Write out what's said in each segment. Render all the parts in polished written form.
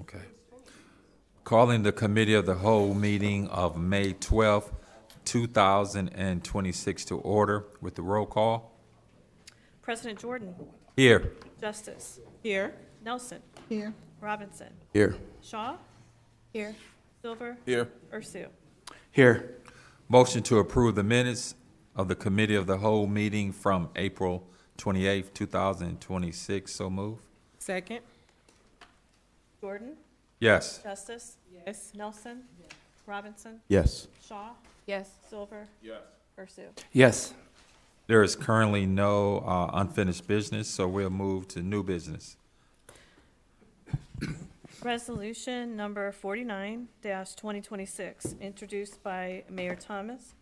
Okay. Calling the Committee of the Whole meeting of May 12th, 2026 to order with the roll call. President Jordan. Here. Justice. Here. Nelson. Here. Robinson. Here. Shaw. Here. Silver. Here. Ursu. Here. Motion to approve the minutes of the Committee of the Whole meeting from April 28th, 2026. So move. Second. Jordan. Yes. Justice. Yes. Nelson. Robinson. Yes. Shaw. Yes. Silver. Yes. Ursu. Yes. There is currently no unfinished business, so we'll move to new business. Resolution number 49-2026, introduced by Mayor Thomas.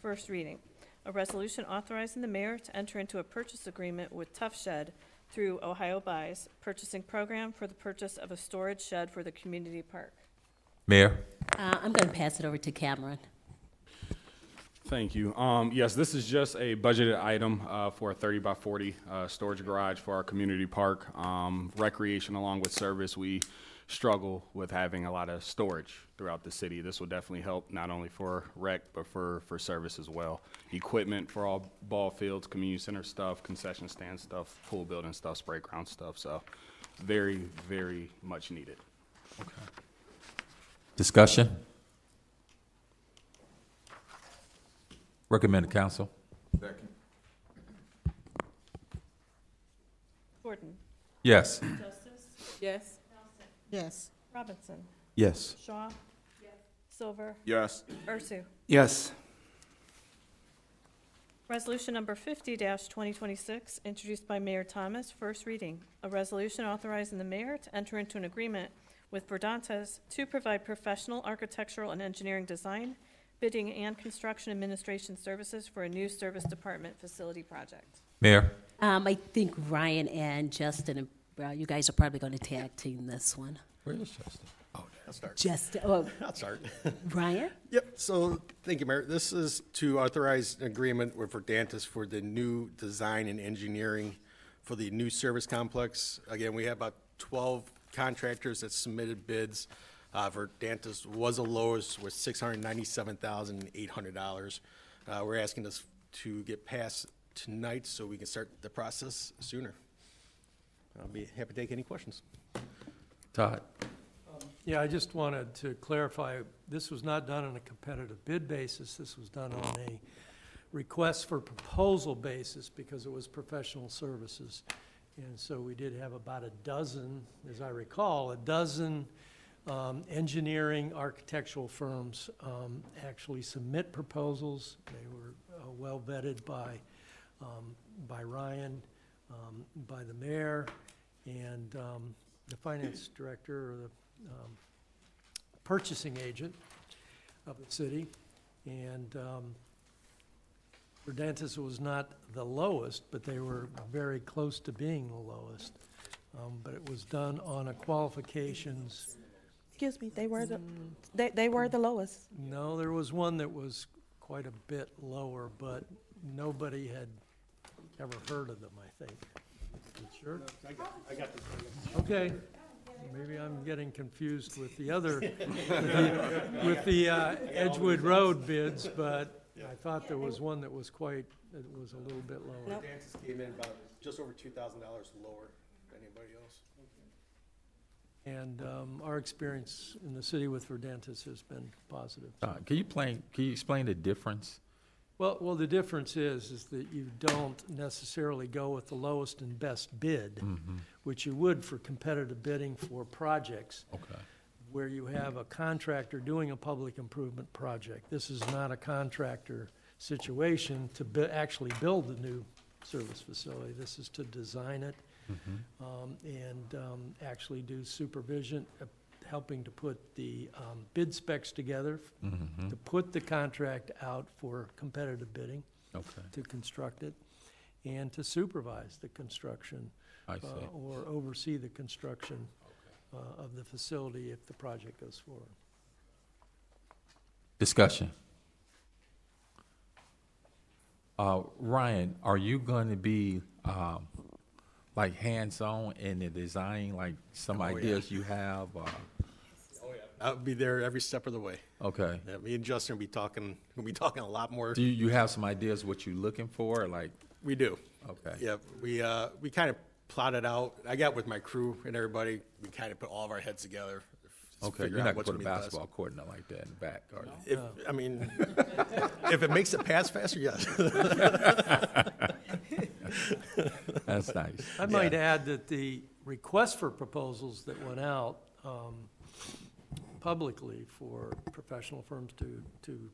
First reading. A resolution authorizing the mayor to enter into a purchase agreement with Tough Shed through Ohio Buys purchasing program for the purchase of a storage shed for the community park. Mayor? I'm going to pass it over to Cameron. Thank you. Yes, this is just a budgeted item for a 30 by 40 storage garage for our community park. Recreation along with service, we struggle with having a lot of storage throughout the city. This will definitely help not only for rec, but for service as well. Equipment for all ball fields, community center stuff, concession stand stuff, pool building stuff, spray ground stuff. So very, very much needed. Discussion? Recommend the council. Jordan. Yes. Justice. Yes. Yes. Robinson. Yes. Shaw. Silver. Yes. Ursu. Yes. Resolution number 50-2026, introduced by Mayor Thomas, first reading. A resolution authorizing the mayor to enter into an agreement with Verdantes to provide professional architectural and engineering design, bidding, and construction administration services for a new service department facility project. Mayor? I think Ryan and Justin and you guys are probably going to tag team this one. Where is Justin? Oh, I'll start. Justin, I'll start. Ryan? Yep, so, thank you, Mayor. This is to authorize an agreement with Verdantes for the new design and engineering for the new service complex. Again, we have about 12 contractors that submitted bids. Verdantes was the lowest with $697,800. We're asking this to get passed tonight so we can start the process sooner. I'll be happy to take any questions. Todd? Yeah, I just wanted to clarify, this was not done on a competitive bid basis. This was done on a request for proposal basis because it was professional services. And so we did have about a dozen, as I recall, engineering architectural firms actually submit proposals. They were well vetted by Ryan, by the mayor, and the finance director or the purchasing agent of the city. And Verdantes was not the lowest, but they were very close to being the lowest. But it was done on a qualifications. Excuse me, they were the lowest. No, there was one that was quite a bit lower, but nobody had ever heard of them, I think. You sure? I got this. Okay. Maybe I'm getting confused with the other, with the Edgewood Road bids, but I thought there was one that was a little bit lower. Verdantes came in about just over $2,000 lower than anybody else. And our experience in the city with Verdantes has been positive. Can you explain the difference? Well, the difference is that you don't necessarily go with the lowest and best bid, which you would for competitive bidding for projects. Okay. Where you have a contractor doing a public improvement project. This is not a contractor situation to actually build the new service facility. This is to design it and actually do supervision, helping to put the bid specs together, to put the contract out for competitive bidding, to construct it, and to supervise the construction or oversee the construction of the facility if the project goes forward. Discussion. Ryan, are you going to be like hands-on in the design, like some Oh, yeah. ideas you have? I'll be there every step of the way. Okay. Yeah, me and Justin will be talking, a lot more. Do you have some ideas what you're looking for, like, We do. okay? Yeah, we kind of plotted out, I got with my crew and everybody, we kind of put all of our heads together. to Okay, figure you're out not gonna what's put a be the best. basketball court nothing like that in the back, are you? If, I mean, if it makes it pass faster, yes. That's nice. I might add that the request for proposals that went out publicly for professional firms to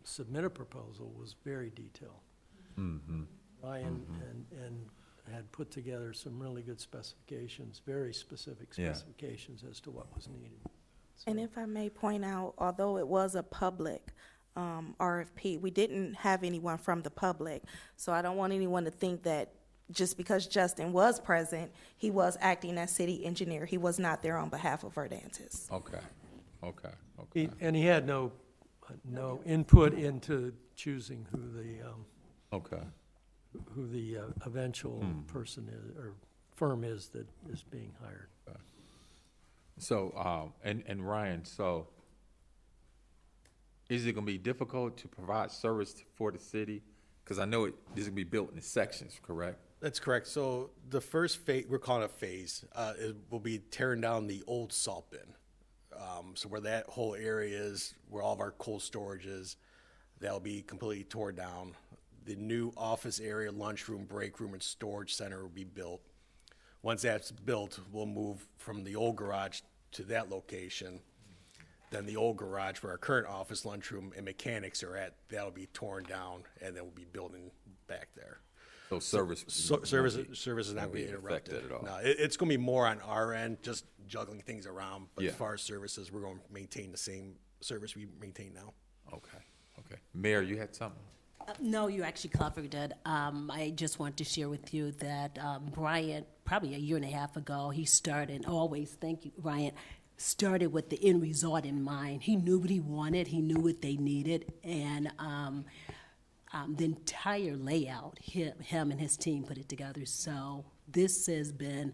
submit a proposal was very detailed. Ryan and had put together some really good specifications, very specific Yeah. specifications as to what was needed. And if I may point out, although it was a public RFP, we didn't have anyone from the public. So I don't want anyone to think that just because Justin was present, he was acting as city engineer. He was not there on behalf of Verdantis. Okay, okay. And he had no input into choosing Okay. who the eventual person is, or firm is that is being hired. So, and Ryan, so is it gonna be difficult to provide service for the city? Because I know this is gonna be built in sections, correct? That's correct. So the first phase, we're calling it a phase, it will be tearing down the old salt bin. So where that whole area is, where all of our cold storage is, that'll be completely torn down. The new office area, lunchroom, break room, and storage center will be built. Once that's built, we'll move from the old garage to that location. Then the old garage where our current office, lunchroom, and mechanics are at, that'll be torn down, and then we'll be building back there. So service. Service is not won't be being interrupted. affected at all. No, it's gonna be more on our end, just juggling things around. But as Yeah. far as services, we're gonna maintain the same service we maintain now. Okay. Mayor, you had something? No, you actually covered it. I just want to share with you that Brian, probably a year and a half ago, he started, always, thank you, Ryan, started with the end result in mind. He knew what he wanted, he knew what they needed, and the entire layout, him and his team put it together. So this has been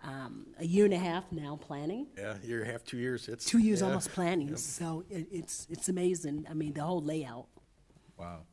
a year and a half now planning. Yeah, year and a half, 2 years. It's 2 years yeah. almost planning, so it's amazing. I mean, the whole layout. Wow.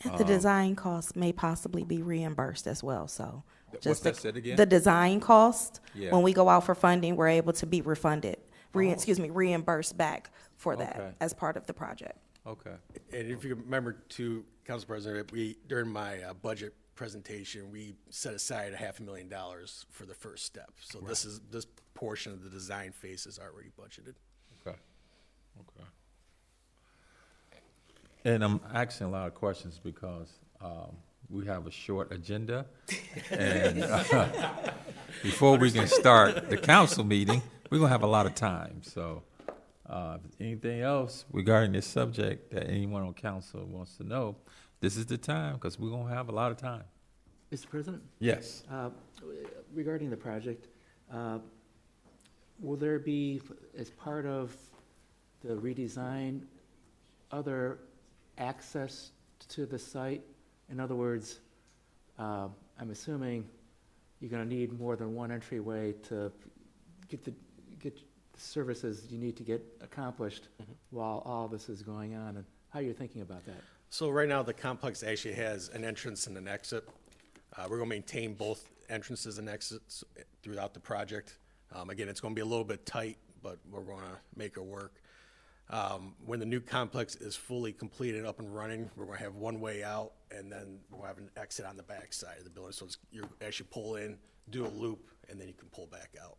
And the design costs may possibly be reimbursed as well, so. What's just that said again? The design cost, Yeah. when we go out for funding, we're able to be refunded, reimbursed back for Okay. that as part of the project. Okay. And if you remember too, Council President, during my budget presentation, we set aside $500,000 for the first step. So this portion of the design phase is already budgeted. Okay. And I'm asking a lot of questions because we have a short agenda. And before we can start the council meeting, we're going to have a lot of time. So anything else regarding this subject that anyone on council wants to know, this is the time because we're going to have a lot of time. Mr. President, Yes. regarding the project, will there be, as part of the redesign, other access to the site? In other words, I'm assuming you're going to need more than one entryway to get the services you need to get accomplished while all this is going on, and how you're thinking about that? So right now, the complex actually has an entrance and an exit. We're going to maintain both entrances and exits throughout the project. Again, it's going to be a little bit tight, but we're going to make it work. When the new complex is fully completed, up and running, we're going to have one way out, and then we'll have an exit on the back side of the building. So you actually pull in, do a loop, and then you can pull back out.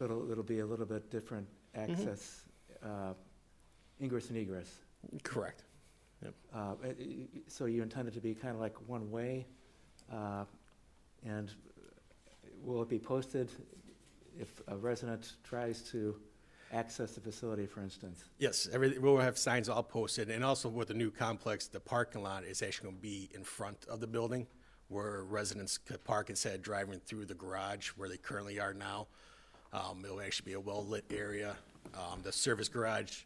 It'll be a little bit different access, ingress and egress. Correct. So you intend it to be kind of like one way, and will it be posted if a resident tries to access the facility, for instance? Yes, we'll have signs all posted, and also with the new complex, the parking lot is actually going to be in front of the building where residents could park instead of driving through the garage where they currently are now. It'll actually be a well-lit area. The service garage,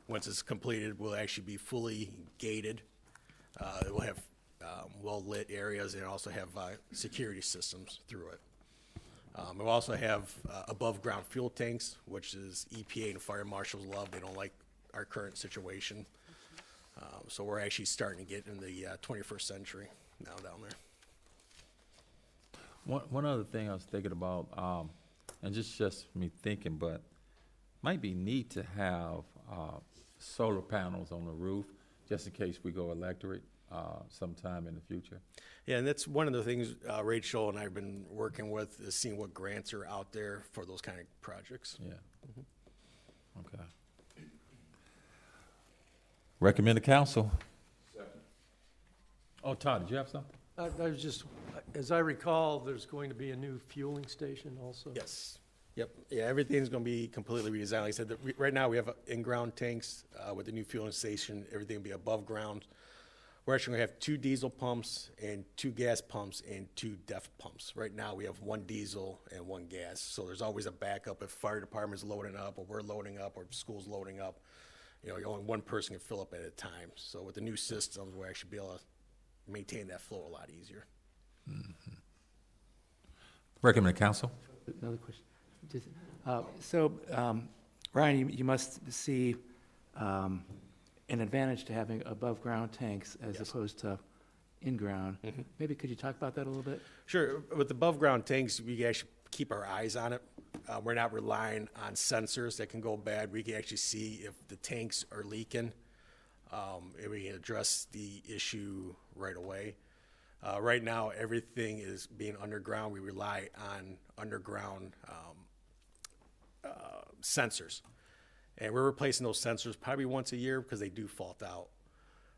once it's completed, will actually be fully gated. It will have well-lit areas, and also have security systems through it. We also have above-ground fuel tanks, which is EPA and fire marshals love. They don't like our current situation. So we're actually starting to get in the 21st century now down there. One other thing I was thinking about, and just me thinking, but might be neat to have solar panels on the roof, just in case we go electric sometime in the future. Yeah, and that's one of the things Rachel and I have been working with, is seeing what grants are out there for those kind of projects. Yeah. Okay. Recommend the council. Oh, Todd, did you have something? I was just, as I recall, there's going to be a new fueling station also? Yes. Yep. Yeah, everything's going to be completely redesigned. Like I said, right now we have in-ground tanks with the new fueling station. Everything will be above ground. We're actually going to have 2 diesel pumps and 2 gas pumps and 2 DEF pumps. Right now we have 1 diesel and 1 gas. So there's always a backup if fire department's loading up, or we're loading up, or school's loading up. You know, only one person can fill up at a time. So with the new systems, we'll actually be able to maintain that flow a lot easier. Mm-hmm. Recommend the council. Another question. Ryan, you must see an advantage to having above-ground tanks as Yes. opposed to in-ground. Mm-hmm. Maybe could you talk about that a little bit? Sure. With above-ground tanks, we can actually keep our eyes on it. We're not relying on sensors that can go bad. We can actually see if the tanks are leaking, and we can address the issue right away. Right now, everything is being underground. We rely on underground sensors. And we're replacing those sensors probably once a year because they do fault out.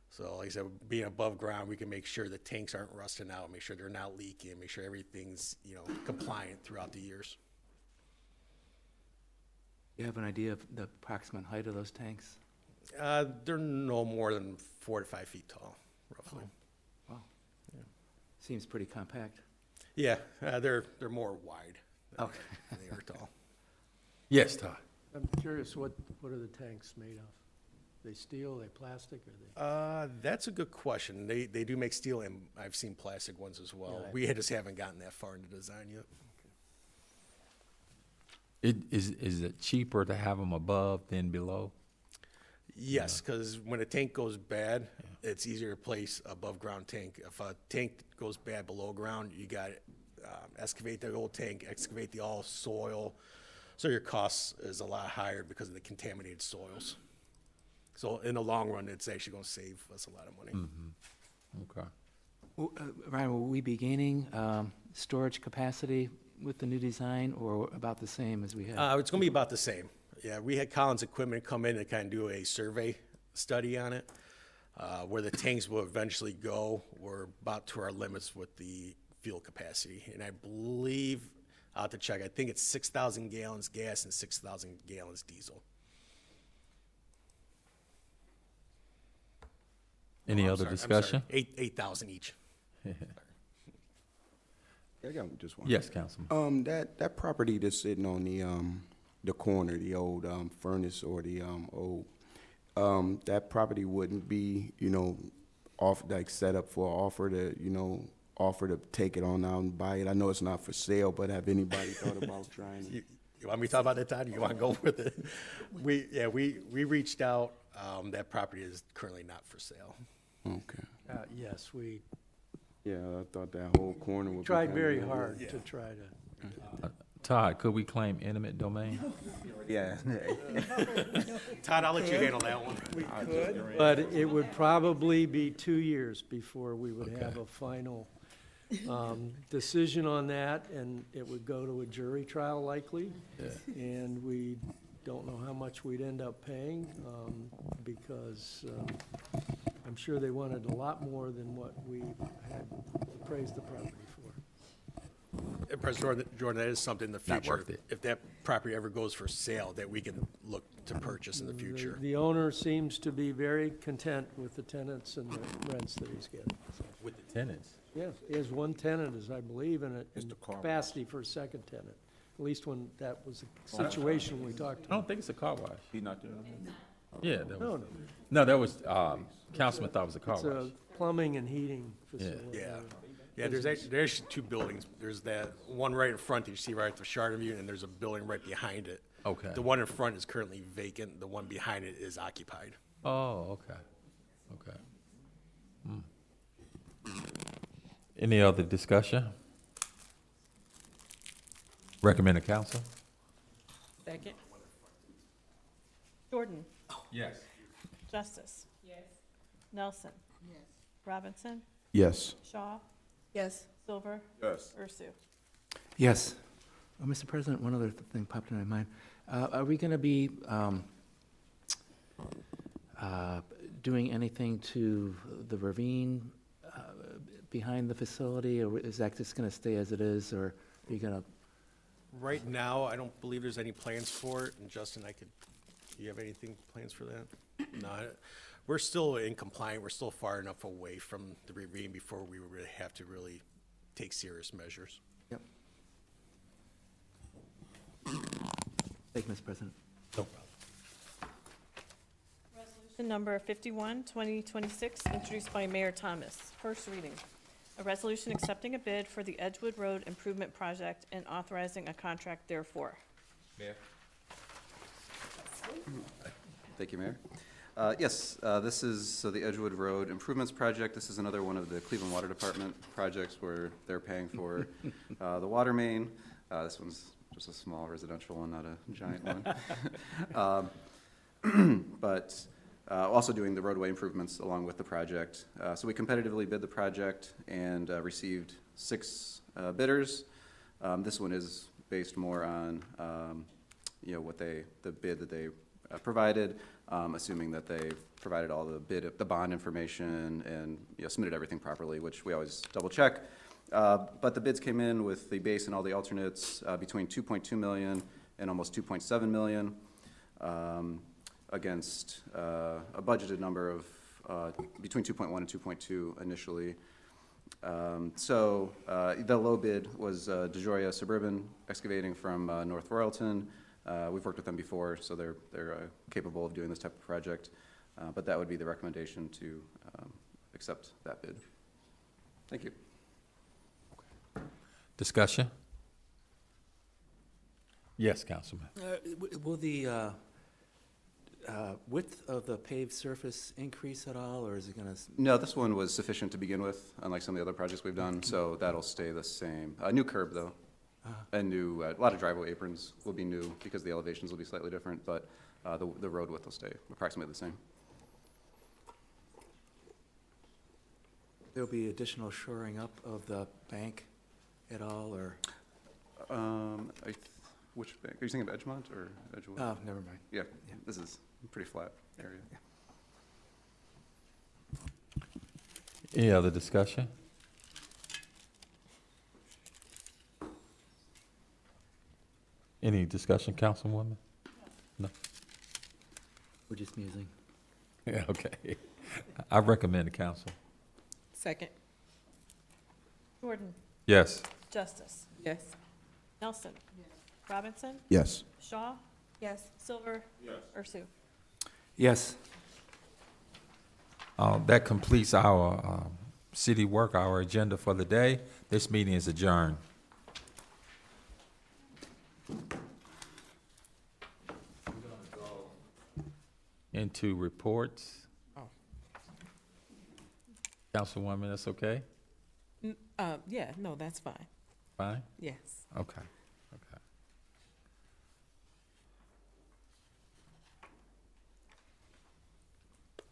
So like I said, being above ground, we can make sure the tanks aren't rusting out, make sure they're not leaking, make sure everything's, compliant throughout the years. You have an idea of the approximate height of those tanks? They're no more than 4 to 5 feet tall, roughly. Wow. Seems pretty compact. Yeah, they're more wide than Okay. they are tall. Yes, Todd. I'm curious, what are the tanks made of? They steel, they plastic, or they? That's a good question. They do make steel, and I've seen plastic ones as well. Yeah. We just haven't gotten that far into design yet. Is it cheaper to have them above than below? Yes, because when a tank goes bad, it's easier to place above ground tank. If a tank goes bad below ground, you got to excavate the old tank, excavate the all soil. So your cost is a lot higher because of the contaminated soils. So in the long run, it's actually going to save us a lot of money. Okay. Ryan, will we be gaining storage capacity with the new design, or about the same as we had? It's going to be about the same. Yeah, we had Collins Equipment come in and kind of do a survey study on it. Where the tanks will eventually go, we're about to our limits with the fuel capacity. And I believe, I'll have to check, I think it's 6,000 gallons gas and 6,000 gallons diesel. Any I'm other sorry, I'm discussion? sorry. 8,000 each. I got just one. Yes, Councilman. That property that's sitting on the corner, the old furnace or the old, that property wouldn't be, set up for offer to take it on out and buy it. I know it's not for sale, but have anybody thought about trying to? You want me to talk about that, Todd? You want to go with it? We reached out. That property is currently not for sale. Okay. Yes, we Yeah, I thought that whole corner would be tried kinda very good. hard Yeah. to try to. Todd, could we claim intimate domain? Yeah. Todd, I'll let you handle that one. But it would probably be 2 years before we would have a final decision on that, and it would go to a jury trial likely. And we don't know how much we'd end up paying, because I'm sure they wanted a lot more than what we had appraised the property for. President Jordan, that is something in the Not future. worth it. If that property ever goes for sale, that we can look to purchase in the future. The owner seems to be very content with the tenants and the rents that he's getting. With the tenants. Yeah, he has one tenant, as I believe, and It's the car wash. capacity for a second tenant, at least when that was the situation we talked I about. don't think it's a car wash. He's not there. Yeah, that No, was, no, no, that was, Councilman thought it was a car it's wash. a plumbing and heating facility. Yeah. Yeah, there's two buildings. There's that one right in front that you see right at the Charter View, and there's a building right behind it. Okay. The one in front is currently vacant. The one behind it is occupied. Oh, okay, okay. Any other discussion? Recommend the council? Second. Jordan. Yes. Justice. Yes. Nelson. Yes. Robinson. Yes. Shaw. Yes. Silver. Yes. Ursu. Yes. Mr. President, one other thing popped in my mind. Are we going to be doing anything to the ravine behind the facility, or is that just going to stay as it is, or are you going to? Right now, I don't believe there's any plans for it. And Justin, do you have anything plans for that? No, we're still in compliance. We're still far enough away from the ravine before we really have to really take serious measures. Yep. Thank you, Mr. President. No problem. Resolution number 51, 2026, introduced by Mayor Thomas. First reading. A resolution accepting a bid for the Edgewood Road Improvement Project and authorizing a contract therefore. Mayor? Thank you, Mayor. Yes, this is the Edgewood Road Improvements Project. This is another one of the Cleveland Water Department projects where they're paying for the water main. This one's just a small residential one, not a giant one. But also doing the roadway improvements along with the project. So we competitively bid the project and received 6 bidders. This one is based more on what the bid that they provided, assuming that they provided all the bond information and submitted everything properly, which we always double check. But the bids came in with the base and all the alternates between 2.2 million and almost 2.7 million. Against a budgeted number of between 2.1 and 2.2 initially. So the low bid was DeJoria Suburban Excavating from North Royalton. We've worked with them before, so they're capable of doing this type of project. But that would be the recommendation to accept that bid. Thank you. Discussion? Yes, Councilman. Will the width of the paved surface increase at all, or is it going to? No, this one was sufficient to begin with, unlike some of the other projects we've done, so that'll stay the same. A new curb, though, and new, a lot of driveway aprons will be new because the elevations will be slightly different, but the road width will stay approximately the same. There'll be additional shoring up of the bank at all, or? Which bank? Are you thinking of Edgemont or Edgewood? Oh, never mind. Yeah, this is a pretty flat area. Any other discussion? Any discussion, Councilwoman? No? We're just musing. Yeah, okay. I recommend the council. Second. Jordan. Yes. Justice. Yes. Nelson. Robinson. Yes. Shaw. Yes. Silver. Yes. Ursu. Yes. That completes our city work, our agenda for the day. This meeting is adjourned. Into reports. Oh. Councilwoman, that's okay? Yeah, no, that's fine. Fine? Yes. Okay, okay.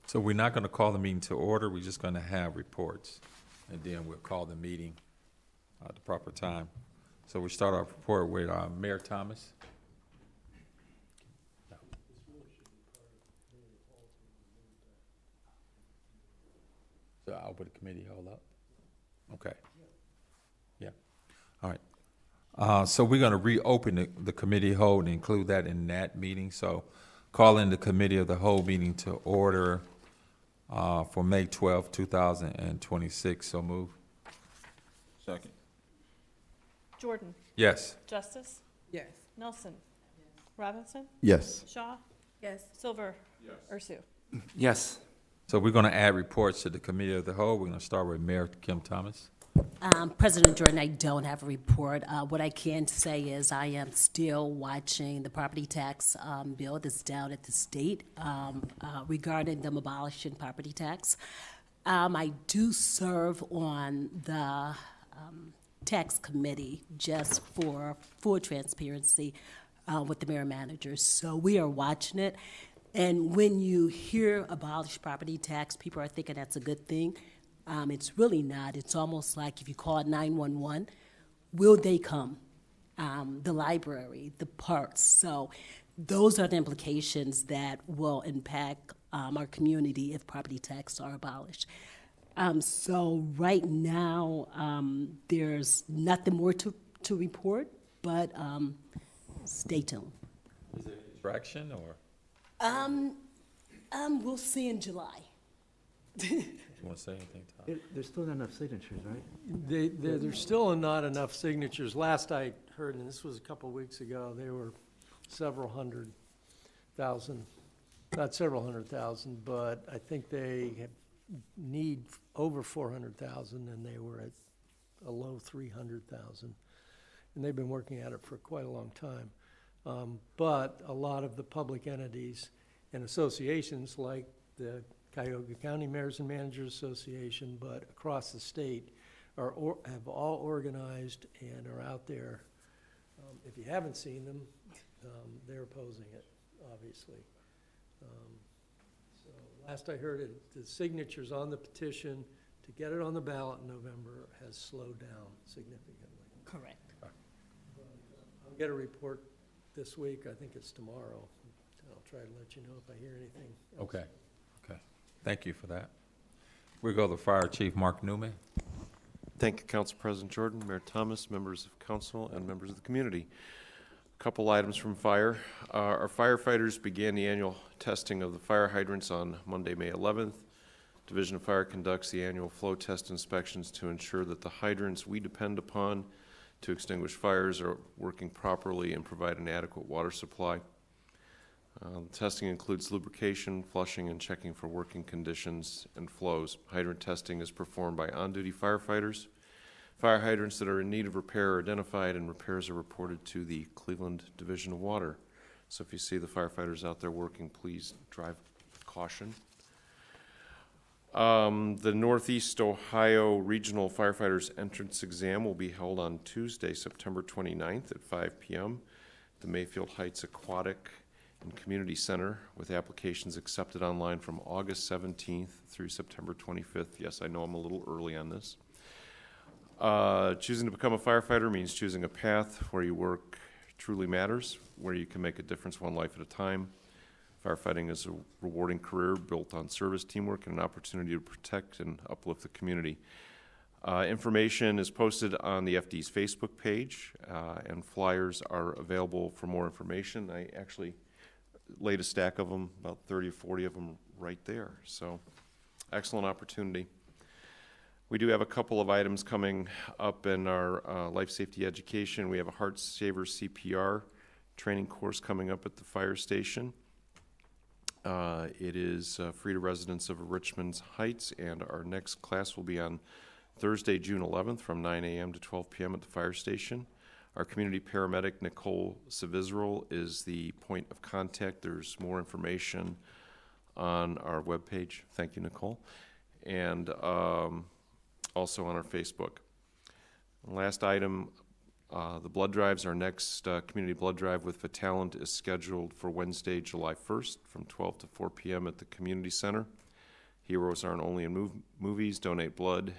So we're not going to call the meeting to order, we're just going to have reports, and then we'll call the meeting at the proper time. So we start our report with Mayor Thomas. So I'll put the committee hold up. Okay. Yeah. All right. So we're going to reopen the committee hold and include that in that meeting. So call in the committee of the whole meeting to order for May 12, 2026. So move. Second. Jordan. Yes. Justice. Yes. Nelson. Robinson. Yes. Shaw. Yes. Silver? Yes. Ursu? Yes. So we're going to add reports to the committee of the whole. We're going to start with Mayor Kim Thomas. President Jordan, I don't have a report. What I can say is I am still watching the property tax bill that's down at the state regarding them abolishing property tax. I do serve on the tax committee, just for full transparency with the mayor manager. So we are watching it. And when you hear abolish property tax, people are thinking that's a good thing. It's really not. It's almost like if you call 911, will they come? The library, the parks. So those are the implications that will impact our community if property taxes are abolished. So right now, there's nothing more to report, but stay tuned. Is there any traction or? We'll see in July. You want to say anything, Todd? There's still not enough signatures, right? There's still not enough signatures. Last I heard, and this was a couple of weeks ago, they were several hundred thousand, not several hundred thousand, but I think they need over 400,000, and they were at a low 300,000. And they've been working at it for quite a long time. But a lot of the public entities and associations like the Cuyahoga County Mayors and Managers Association, but across the state, have all organized and are out there. If you haven't seen them, they're opposing it, obviously. So last I heard, the signatures on the petition to get it on the ballot in November has slowed down significantly. Correct. I'll get a report this week. I think it's tomorrow. I'll try to let you know if I hear anything else. Okay. Thank you for that. We go to Fire Chief Mark Newman. Thank you, Council President Jordan, Mayor Thomas, members of council, and members of the community. A couple items from fire. Our firefighters began the annual testing of the fire hydrants on Monday, May 11th. Division of Fire conducts the annual flow test inspections to ensure that the hydrants we depend upon to extinguish fires are working properly and provide an adequate water supply. Testing includes lubrication, flushing, and checking for working conditions and flows. Hydrant testing is performed by on-duty firefighters. Fire hydrants that are in need of repair are identified, and repairs are reported to the Cleveland Division of Water. So if you see the firefighters out there working, please drive with caution. The Northeast Ohio Regional Firefighters Entrance Exam will be held on Tuesday, September 29th at 5 p.m. at the Mayfield Heights Aquatic and Community Center, with applications accepted online from August 17th through September 25th. Yes, I know I'm a little early on this. Choosing to become a firefighter means choosing a path where your work truly matters, where you can make a difference one life at a time. Firefighting is a rewarding career built on service, teamwork, and an opportunity to protect and uplift the community. Information is posted on the FD's Facebook page, and flyers are available for more information. I actually laid a stack of them, about 30 or 40 of them right there. So excellent opportunity. We do have a couple of items coming up in our life safety education. We have a Heart Saver CPR training course coming up at the fire station. It is free to residents of Richmond Heights, and our next class will be on Thursday, June 11th from 9 a.m. to 12 p.m. at the fire station. Our community paramedic, Nicole Savizral, is the point of contact. There's more information on our webpage. Thank you, Nicole. And also on our Facebook. Last item, the blood drives. Our next community blood drive with Vitalent is scheduled for Wednesday, July 1st from 12 to 4 p.m. at the community center. Heroes aren't only in movies. Donate blood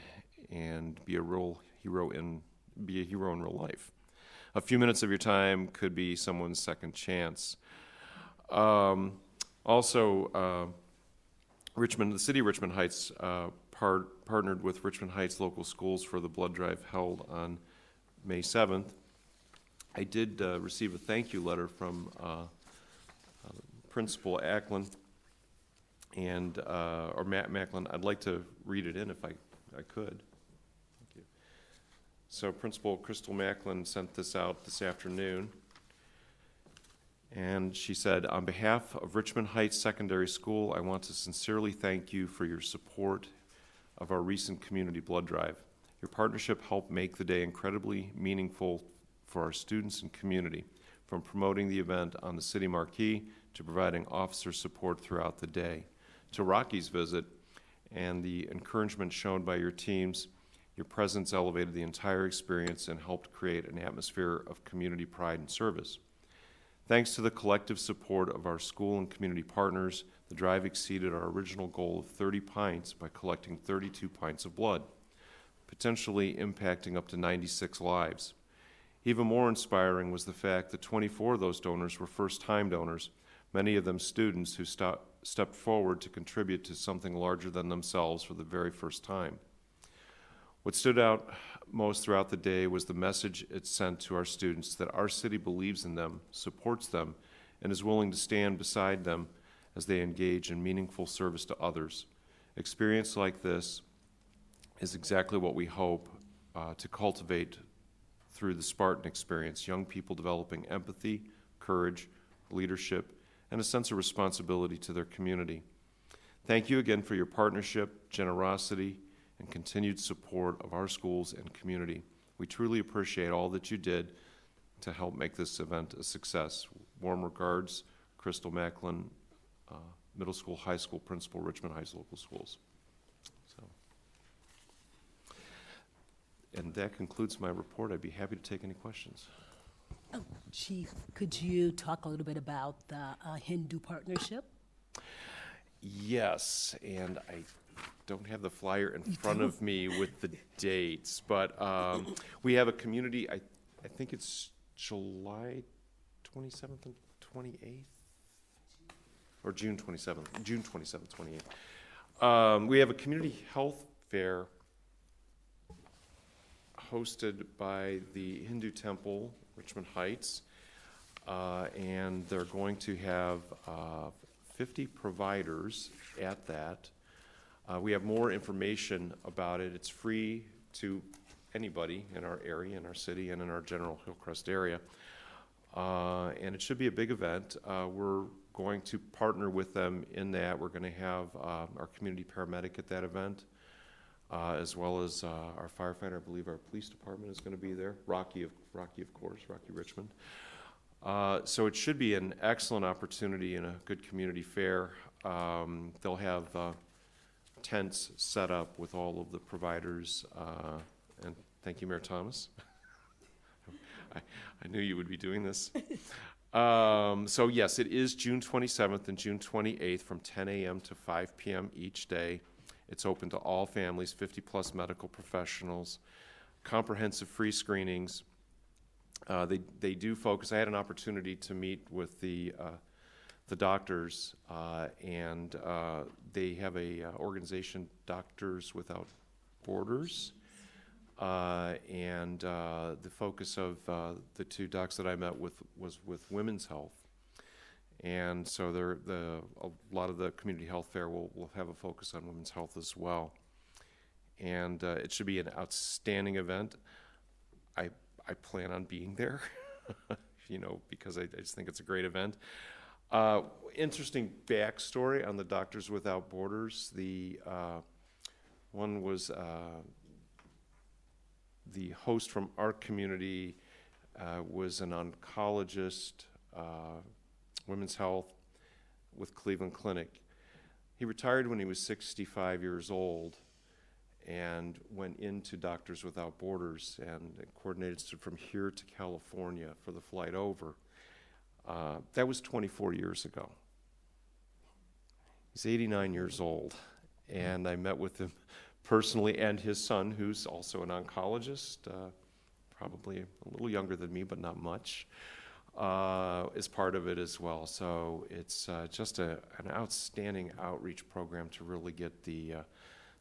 and be a hero in real life. A few minutes of your time could be someone's second chance. Also, Richmond, the city of Richmond Heights partnered with Richmond Heights local schools for the blood drive held on May 7th. I did receive a thank you letter from Principal Acklin and or Matt Macklin. I'd like to read it in if I could. Thank you. So Principal Crystal Macklin sent this out this afternoon, And she said, on behalf of Richmond Heights Secondary School, I want to sincerely thank you for your support of our recent community blood drive. Your partnership helped make the day incredibly meaningful for our students and community, from promoting the event on the city marquee to providing officer support throughout the day. To Rocky's visit and the encouragement shown by your teams, your presence elevated the entire experience and helped create an atmosphere of community pride and service. Thanks to the collective support of our school and community partners, the drive exceeded our original goal of 30 pints by collecting 32 pints of blood, potentially impacting up to 96 lives. Even more inspiring was the fact that 24 of those donors were first-time donors, many of them students who stepped forward to contribute to something larger than themselves for the very first time. What stood out most throughout the day was the message it sent to our students that our city believes in them, supports them, and is willing to stand beside them as they engage in meaningful service to others. Experience like this is exactly what we hope to cultivate through the Spartan experience, young people developing empathy, courage, leadership, and a sense of responsibility to their community. Thank you again for your partnership, generosity, and continued support of our schools and community. We truly appreciate all that you did to help make this event a success. Warm regards, Crystal Macklin, Middle School, High School Principal, Richmond Heights Local Schools. And that concludes my report. I'd be happy to take any questions. Oh, Chief, could you talk a little bit about the Hindu partnership? Yes, and I don't have the flyer in front of me with the dates, but we have a community, I think it's July 27th and 28th? Or June 27th, 28th. We have a community health fair hosted by the Hindu Temple, Richmond Heights, and they're going to have 50 providers at that. We have more information about it. It's free to anybody in our area, in our city, and in our general Hillcrest area. And it should be a big event. We're going to partner with them in that. We're going to have our community paramedic at that event, as well as our firefighter. I believe our police department is going to be there. Rocky, of course, Rocky Richmond. So it should be an excellent opportunity and a good community fair. They'll have tents set up with all of the providers. And thank you, Mayor Thomas. I knew you would be doing this. So yes, it is June 27th and June 28th from 10 a.m. to 5 p.m. each day. It's open to all families, 50-plus medical professionals, comprehensive free screenings. They do focus. I had an opportunity to meet with the doctors, and they have a organization, Doctors Without Borders, and the focus of the two docs that I met with was with women's health. And so a lot of the community health fair will have a focus on women's health as well. And it should be an outstanding event. I plan on being there, because I just think it's a great event. Interesting backstory on the Doctors Without Borders. The one was the host from our community was an oncologist, women's health with Cleveland Clinic. He retired when he was 65 years old and went into Doctors Without Borders and coordinated from here to California for the flight over. That was 24 years ago. He's 89 years old, and I met with him personally and his son, who's also an oncologist, probably a little younger than me, but not much, is part of it as well. So it's just an outstanding outreach program to really get the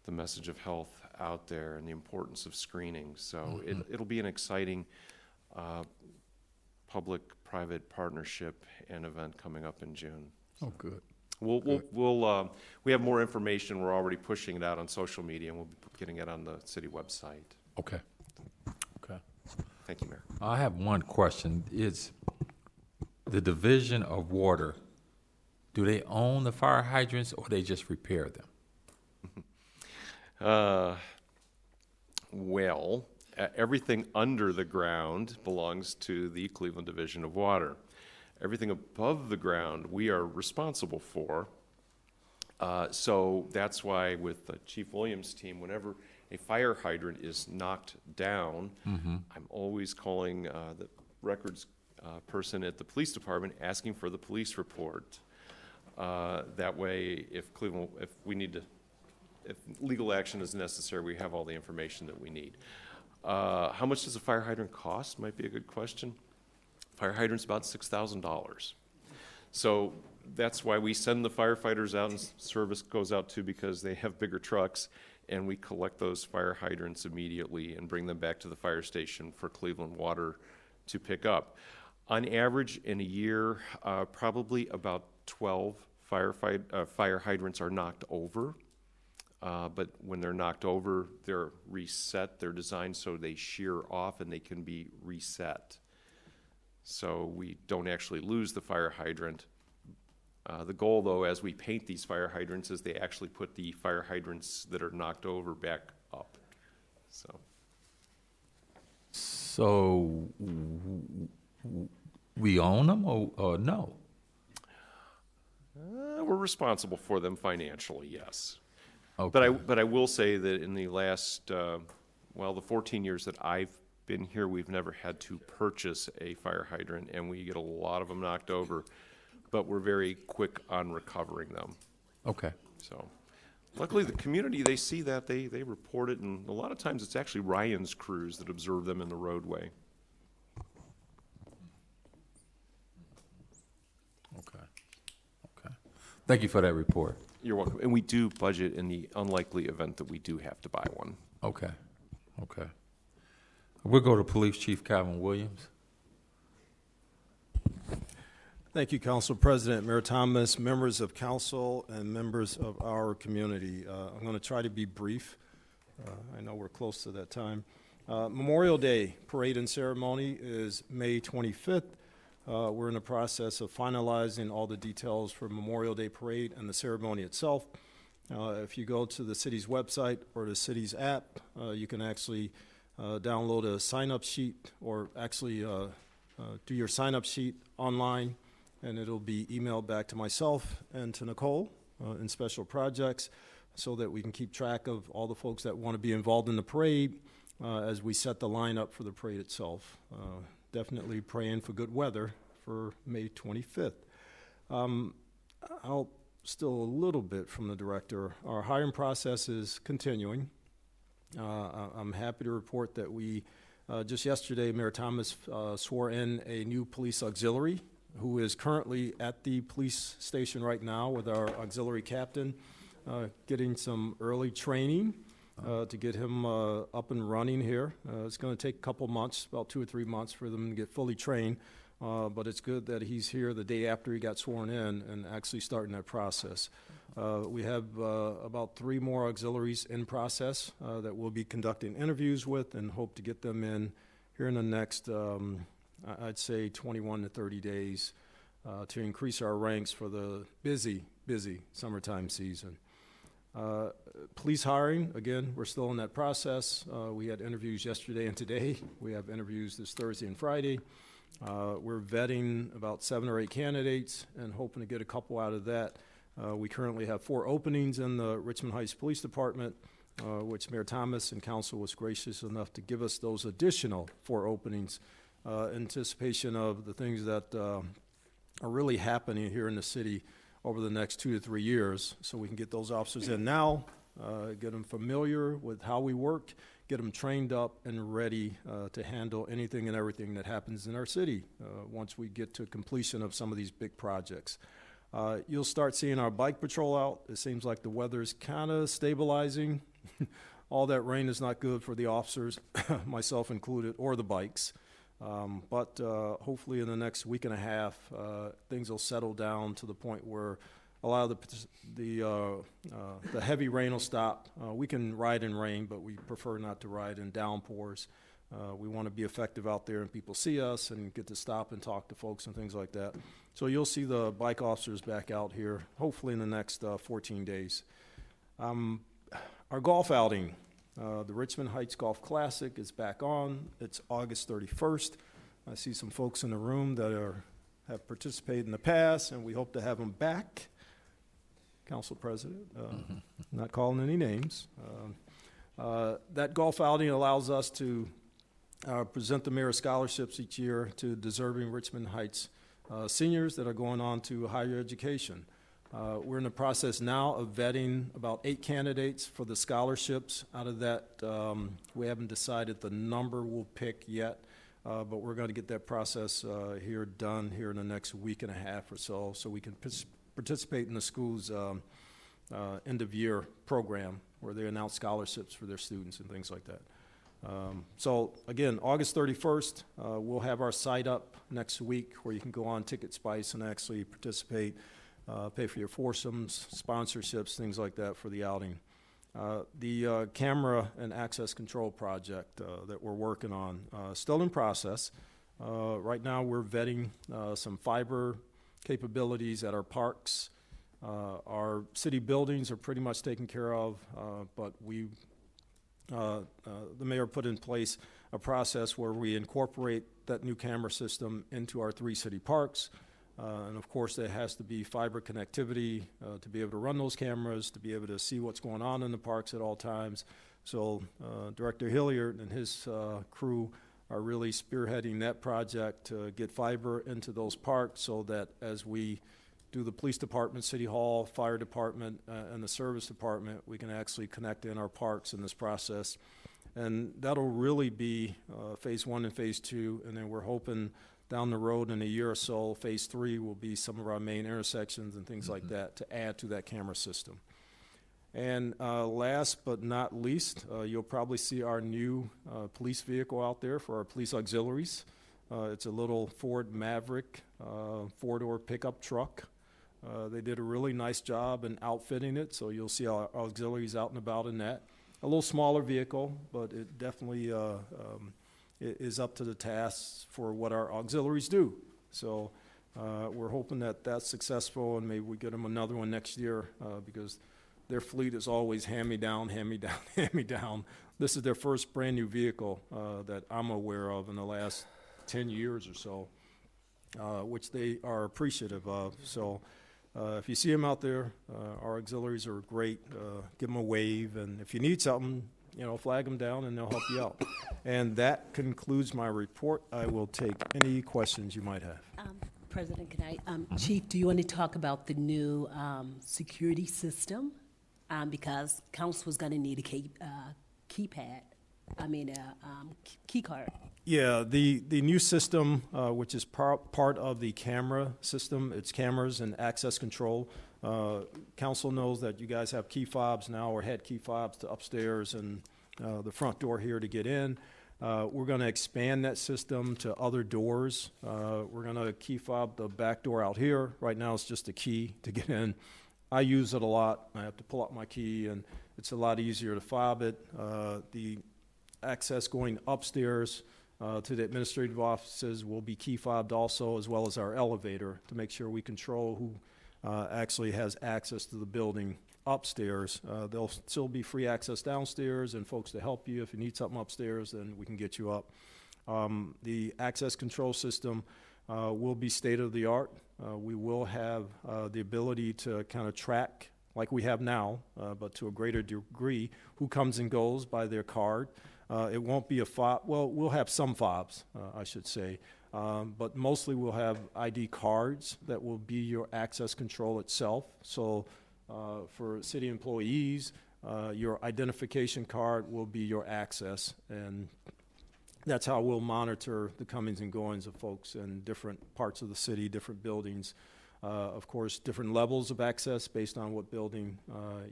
message of health out there and the importance of screening. So it'll be an exciting public-private partnership and event coming up in June. Oh, good. We have more information. We're already pushing it out on social media, and we'll be getting it on the city website. Okay. Thank you, Mayor. I have one question. the Division of Water, do they own the fire hydrants or they just repair them? Well, everything under the ground belongs to the Cleveland Division of Water. Everything above the ground, we are responsible for. So that's why with Chief Williams' team, whenever a fire hydrant is knocked down, I'm always calling the records person at the police department asking for the police report. That way, if legal action is necessary, we have all the information that we need. How much does a fire hydrant cost? Might be a good question. Fire hydrant's about $6,000. So that's why we send the firefighters out, and service goes out too, because they have bigger trucks, and we collect those fire hydrants immediately and bring them back to the fire station for Cleveland Water to pick up. On average, in a year, probably about 12 fire hydrants are knocked over. But when they're knocked over, they're reset. They're designed so they shear off and they can be reset. So we don't actually lose the fire hydrant. The goal, though, as we paint these fire hydrants, is they actually put the fire hydrants that are knocked over back up. So we own them or no? We're responsible for them financially, yes. Okay. But I will say that in the last, the 14 years that I've been here, we've never had to purchase a fire hydrant, and we get a lot of them knocked over, but we're very quick on recovering them. Okay. So luckily the community, they see that, they report it, and a lot of times it's actually Ryan's crews that observe them in the roadway. Okay. Thank you for that report. You're welcome. And we do budget in the unlikely event that we do have to buy one. Okay. We'll go to Police Chief Calvin Williams. Thank you, Council President, Mayor Thomas, members of council, and members of our community. I'm going to try to be brief. I know we're close to that time. Memorial Day Parade and Ceremony is May 25th. We're in the process of finalizing all the details for Memorial Day Parade and the ceremony itself. If you go to the city's website or the city's app, you can actually download a sign-up sheet, or actually do your sign-up sheet online, and it'll be emailed back to myself and to Nicole in special projects, so that we can keep track of all the folks that want to be involved in the parade as we set the lineup for the parade itself. Definitely praying for good weather for May 25th. I'll steal a little bit from the director. Our hiring process is continuing. I'm happy to report that we, just yesterday, Mayor Thomas swore in a new police auxiliary who is currently at the police station right now with our auxiliary captain, getting some early training to get him up and running here. It's going to take a couple months, about 2 or 3 months, for them to get fully trained. But it's good that he's here the day after he got sworn in and actually starting that process. We have about 3 more auxiliaries in process that we'll be conducting interviews with, and hope to get them in here in the next, I'd say 21 to 30 days to increase our ranks for the busy summertime season. Police hiring, again, we're still in that process. We had interviews yesterday and today. We have interviews this Thursday and Friday. We're vetting about 7 or 8 candidates and hoping to get a couple out of that. We currently have 4 openings in the Richmond Heights Police Department, which Mayor Thomas and Council was gracious enough to give us those additional 4 openings in anticipation of the things that are really happening here in the city over the next 2 to 3 years, so we can get those officers in now, get them familiar with how we work, get them trained up and ready to handle anything and everything that happens in our city once we get to completion of some of these big projects. You'll start seeing our bike patrol out. It seems like the weather's kind of stabilizing. All that rain is not good for the officers, myself included, or the bikes. But hopefully in the next week and a half, things will settle down to the point where a lot of the heavy rain will stop. We can ride in rain, but we prefer not to ride in downpours. We want to be effective out there and people see us and get to stop and talk to folks and things like that. So you'll see the bike officers back out here, hopefully in the next 14 days. Our golf outing, the Richmond Heights Golf Classic is back on. It's August 31st. I see some folks in the room that have participated in the past, and we hope to have them back. Council President, not calling any names. That golf outing allows us to present the Mayor Scholarships each year to deserving Richmond Heights seniors that are going on to higher education. We're in the process now of vetting about 8 candidates for the scholarships. Out of that, we haven't decided the number we'll pick yet, but we're going to get that process done here in the next week and a half or so we can participate in the school's end-of-year program where they announce scholarships for their students and things like that. So again, August 31st, we'll have our site up next week where you can go on Ticket Spice and actually participate, pay for your foursomes, sponsorships, things like that for the outing. The camera and access control project that we're working on, still in process. Right now we're vetting some fiber capabilities at our parks. Our city buildings are pretty much taken care of, but the mayor put in place a process where we incorporate that new camera system into our 3 city parks. And of course, there has to be fiber connectivity to be able to run those cameras, to be able to see what's going on in the parks at all times. So Director Hilliard and his crew are really spearheading that project to get fiber into those parks so that as we do the police department, city hall, fire department, and the service department, we can actually connect in our parks in this process. And that'll really be phase 1 and phase 2, and then we're hoping down the road in a year or so, phase 3 will be some of our main intersections and things like that to add to that camera system. And last but not least, you'll probably see our new police vehicle out there for our police auxiliaries. It's a little Ford Maverick 4-door pickup truck. They did a really nice job in outfitting it, so you'll see our auxiliaries out and about in that. A little smaller vehicle, but it definitely is up to the tasks for what our auxiliaries do. So we're hoping that that's successful, and maybe we get them another one next year because their fleet is always hand-me-down, hand-me-down, hand-me-down. This is their first brand-new vehicle that I'm aware of in the last 10 years or so, which they are appreciative of. So if you see them out there, our auxiliaries are great. Give them a wave, and if you need something, flag them down and they'll help you out. And that concludes my report. I will take any questions you might have. President, can I, Chief, do you want to talk about the new security system? Because council was going to need a key card. Yeah, the new system, which is part of the camera system, it's cameras and access control. Council knows that you guys have key fobs now, or had key fobs to upstairs and the front door here to get in. We're going to expand that system to other doors. We're going to key fob the back door out here. Right now it's just a key to get in. I use it a lot. I have to pull out my key, and it's a lot easier to fob it. The access going upstairs to the administrative offices will be key fobbed also, as well as our elevator, to make sure we control who actually has access to the building upstairs. There'll still be free access downstairs and folks to help you. If you need something upstairs, then we can get you up. The access control system will be state-of-the-art. We will have the ability to kind of track, like we have now, but to a greater degree, who comes and goes by their card. It won't be a fob. Well, we'll have some fobs, I should say, but mostly we'll have ID cards that will be your access control itself. So for city employees, your identification card will be your access, and that's how we'll monitor the comings and goings of folks in different parts of the city, different buildings. Of course, different levels of access based on what building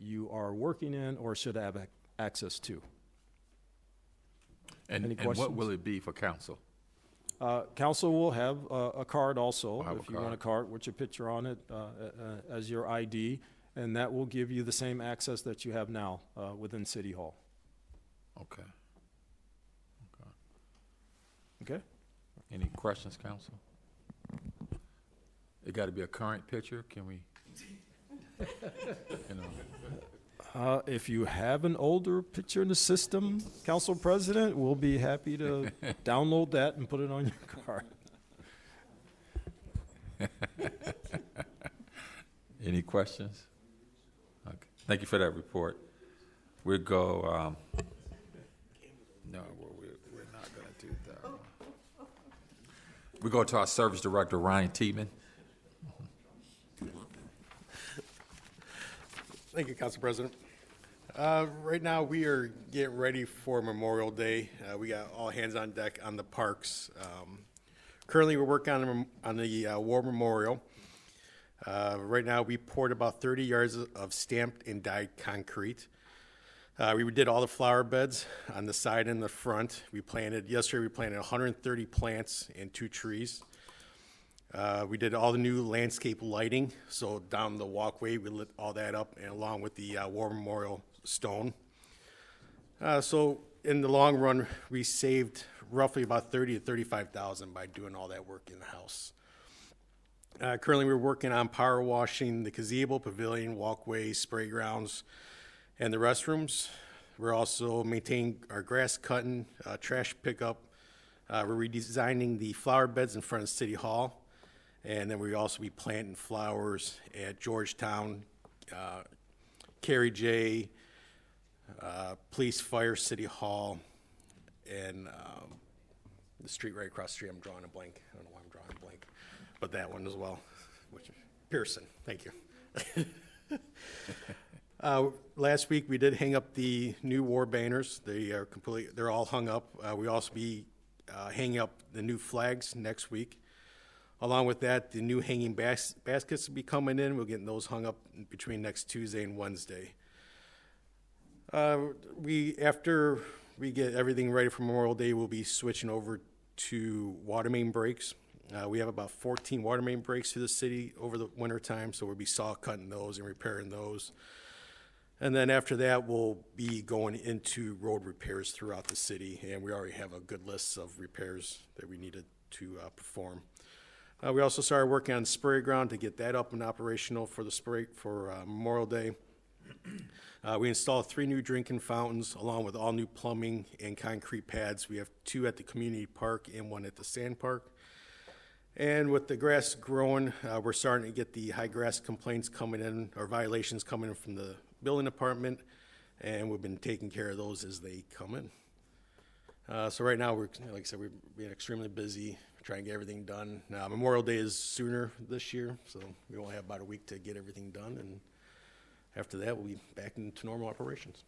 you are working in or should have access to. And what will it be for council? Council will have a card also, if you want a card with your picture on it as your ID, and that will give you the same access that you have now within City Hall. Okay. Any questions, council? It got to be a current picture, can we? You know, If you have an older picture in the system, Council President, we'll be happy to download that and put it on your card. any questions? Okay, thank you for that report. We'll go, no, we're not gonna do that one. We go to our Service Director, Ryan Tiedemann. Thank you, Council President. Right now, we are getting ready for Memorial Day. We got all hands on deck on the parks. Currently, we're working on the War Memorial. Right now, we poured about 30 yards of stamped and dyed concrete. We did all the flower beds on the side and the front. Yesterday we planted 130 plants and 2 trees. We did all the new landscape lighting, so down the walkway, we lit all that up, and along with the War Memorial stone. So in the long run, we saved roughly about $30,000 to $35,000 by doing all that work in the house. Currently, we're working on power washing the gazebo, pavilion, walkway, spray grounds, and the restrooms. We're also maintaining our grass cutting, trash pickup. We're redesigning the flower beds in front of City Hall. And then we also be planting flowers at Georgetown, Carrie J, Police, Fire, City Hall, and the street right across the street. I'm drawing a blank. I don't know why I'm drawing a blank, but that one as well, which Pearson. Thank you. Last week we did hang up the new war banners. They're all hung up. We also be hanging up the new flags next week. Along with that, the new hanging baskets will be coming in. We're getting those hung up between next Tuesday and Wednesday. After we get everything ready for Memorial Day, we'll be switching over to water main breaks. We have about 14 water main breaks through the city over the winter time, so we'll be saw cutting those and repairing those. And then after that, we'll be going into road repairs throughout the city, and we already have a good list of repairs that we needed to perform. We also started working on spray ground to get that up and operational for Memorial Day. We installed 3 new drinking fountains along with all new plumbing and concrete pads. We have 2 at the community park and 1 at the sand park. And with the grass growing, we're starting to get the high grass complaints coming in, or violations coming in from the building department, and we've been taking care of those as they come in. So right now, like I said, we're being extremely busy trying to get everything done. Memorial Day is sooner this year, so we only have about a week to get everything done, and after that, we'll be back into normal operations.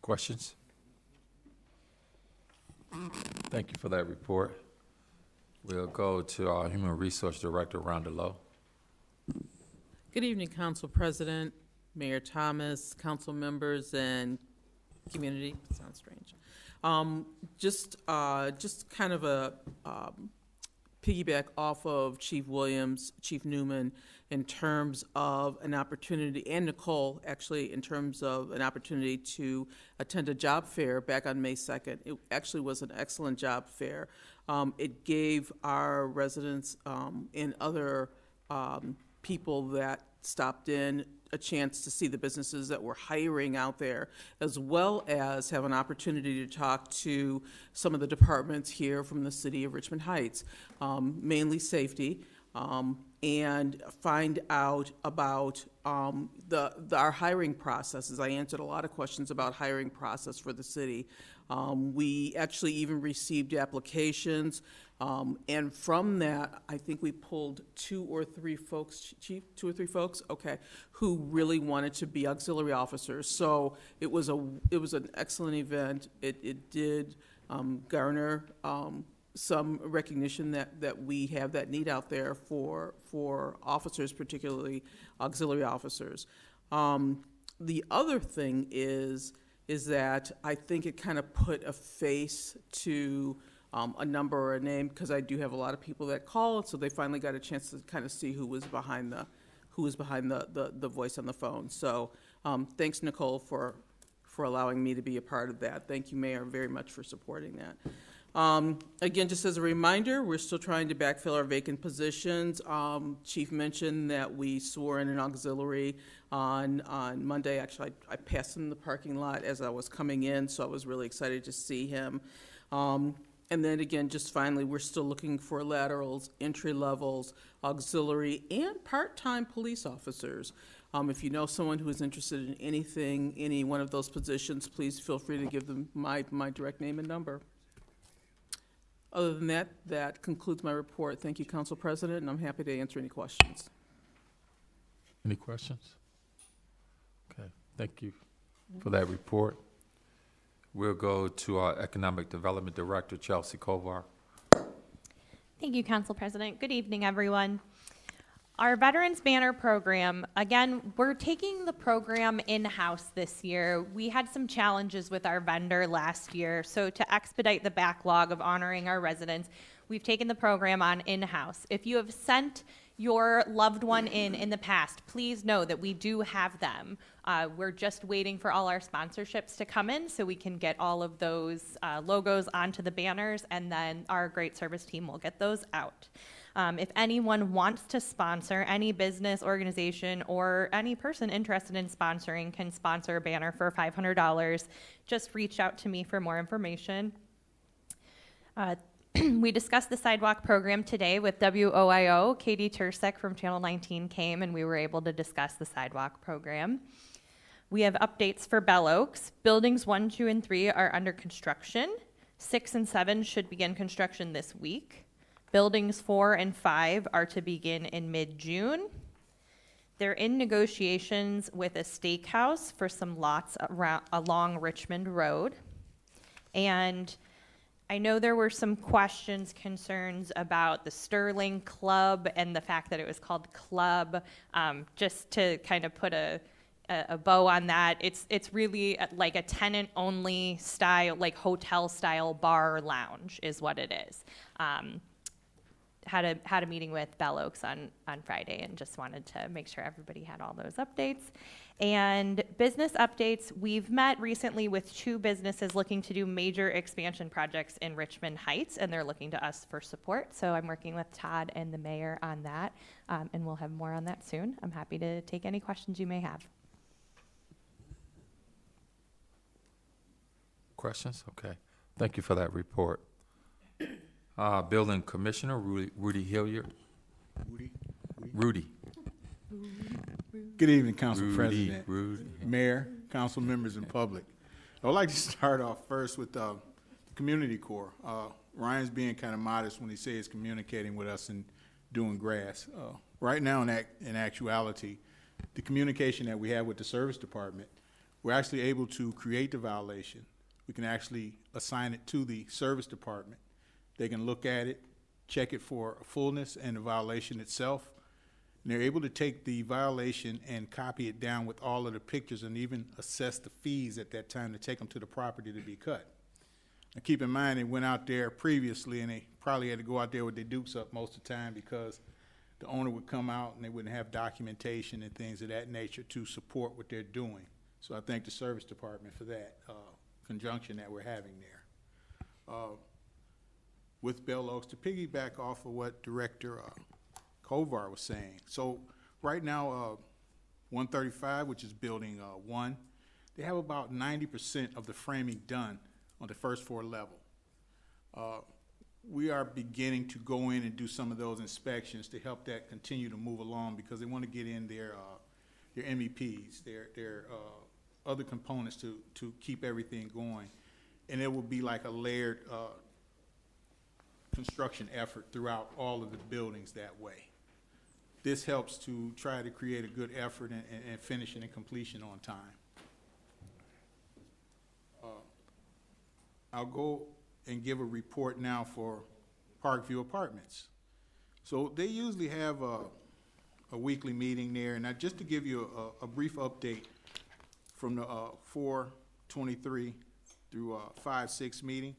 Questions? Thank you for that report. We'll go to our Human Resource Director, Rhonda Lowe. Good evening, Council President, Mayor Thomas, council members, and community. Sounds strange. Just kind of a piggyback off of Chief Williams, Chief Newman, in terms of an opportunity, and Nicole, actually, in terms of an opportunity to attend a job fair back on May 2nd. It actually was an excellent job fair. It gave our residents and other people that stopped in a chance to see the businesses that were hiring out there, as well as have an opportunity to talk to some of the departments here from the city of Richmond Heights, mainly safety, and find out about our hiring processes. I answered a lot of questions about hiring process for the city. We actually even received applications, and from that, I think we pulled 2 or 3 folks, Chief, 2 or 3 folks, okay, who really wanted to be auxiliary officers. So it was an excellent event. It did garner some recognition that we have that need out there for officers, particularly auxiliary officers. The other thing is that I think it kind of put a face to a number or a name, because I do have a lot of people that call, so they finally got a chance to kind of see who was behind the voice on the phone. So thanks, Nicole, for allowing me to be a part of that. Thank you, Mayor, very much for supporting that. Again, just as a reminder, we're still trying to backfill our vacant positions. Chief mentioned that we swore in an auxiliary on Monday. Actually, I passed him in the parking lot as I was coming in, so I was really excited to see him. And then again, just finally, we're still looking for laterals, entry levels, auxiliary, and part-time police officers. If you know someone who is interested in anything, any one of those positions, please feel free to give them my direct name and number. Other than that, that concludes my report. Thank you, Council President, and I'm happy to answer any questions. Any questions? Okay, thank you for that report. We'll go to our Economic Development Director, Chelsea Kovar. Thank you, Council President. Good evening, everyone. Our Veterans Banner program, again, we're taking the program in-house this year. We had some challenges with our vendor last year, so to expedite the backlog of honoring our residents, we've taken the program on in-house. If you have sent your loved one in the past, please know that we do have them. We're just waiting for all our sponsorships to come in so we can get all of those logos onto the banners, and then our great service team will get those out. If anyone wants to sponsor, any business, organization, or any person interested in sponsoring can sponsor a banner for $500. Just reach out to me for more information. We discussed the sidewalk program today with WOIO. Katie Tursek from Channel 19 came, and we were able to discuss the sidewalk program. We have updates for Bell Oaks. Buildings 1, 2, and 3 are under construction. 6 and 7 should begin construction this week. Buildings 4 and 5 are to begin in mid-June. They're in negotiations with a steakhouse for some lots along Richmond Road. And I know there were some questions, concerns about the Sterling Club and the fact that it was called Club. Just to kind of put a bow on that, it's really like a tenant-only style, like hotel-style bar lounge is what it is. Had a meeting with Bell Oaks on Friday and just wanted to make sure everybody had all those updates. And business updates, we've met recently with 2 businesses looking to do major expansion projects in Richmond Heights, and they're looking to us for support. So I'm working with Todd and the mayor on that, and we'll have more on that soon. I'm happy to take any questions you may have. Questions? Okay. Thank you for that report. Building Commissioner Rudy Hilliard. Rudy. Good evening, Council Rudy, President, Mayor, council members, and public. I would like to start off first with the community core. Ryan's being kind of modest when he says he's communicating with us and doing grass. Right now, in actuality, the communication that we have with the service department, we're actually able to create the violation. We can actually assign it to the service department. They can look at it, check it for fullness and the violation itself. And they're able to take the violation and copy it down with all of the pictures and even assess the fees at that time to take them to the property to be cut. Now keep in mind, they went out there previously and they probably had to go out there with their dukes up most of the time because the owner would come out and they wouldn't have documentation and things of that nature to support what they're doing. So I thank the service department for that conjunction that we're having there. With Bell Oaks, to piggyback off of what Director Kovar was saying. So right now, 135, which is building 1, they have about 90% of the framing done on the first floor level. We are beginning to go in and do some of those inspections to help that continue to move along because they want to get in their MEPs, their other components to keep everything going. And it will be like a layered construction effort throughout all of the buildings that way. This helps to try to create a good effort and finishing and completion on time. I'll go and give a report now for Parkview Apartments. So they usually have a weekly meeting there, and just to give you a brief update from the 4/23 through 5/6 meeting,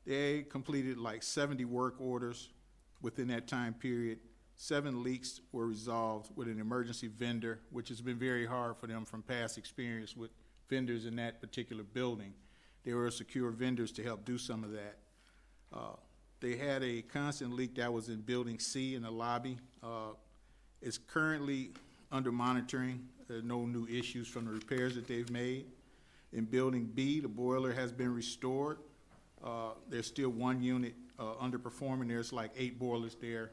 they completed like 70 work orders within that time period. 7 leaks were resolved with an emergency vendor, which has been very hard for them from past experience with vendors in that particular building. They were secure vendors to help do some of that. They had a constant leak that was in Building C in the lobby. It's currently under monitoring. There are no new issues from the repairs that they've made. In Building B, the boiler has been restored. There's still one unit underperforming. There's like 8 boilers there,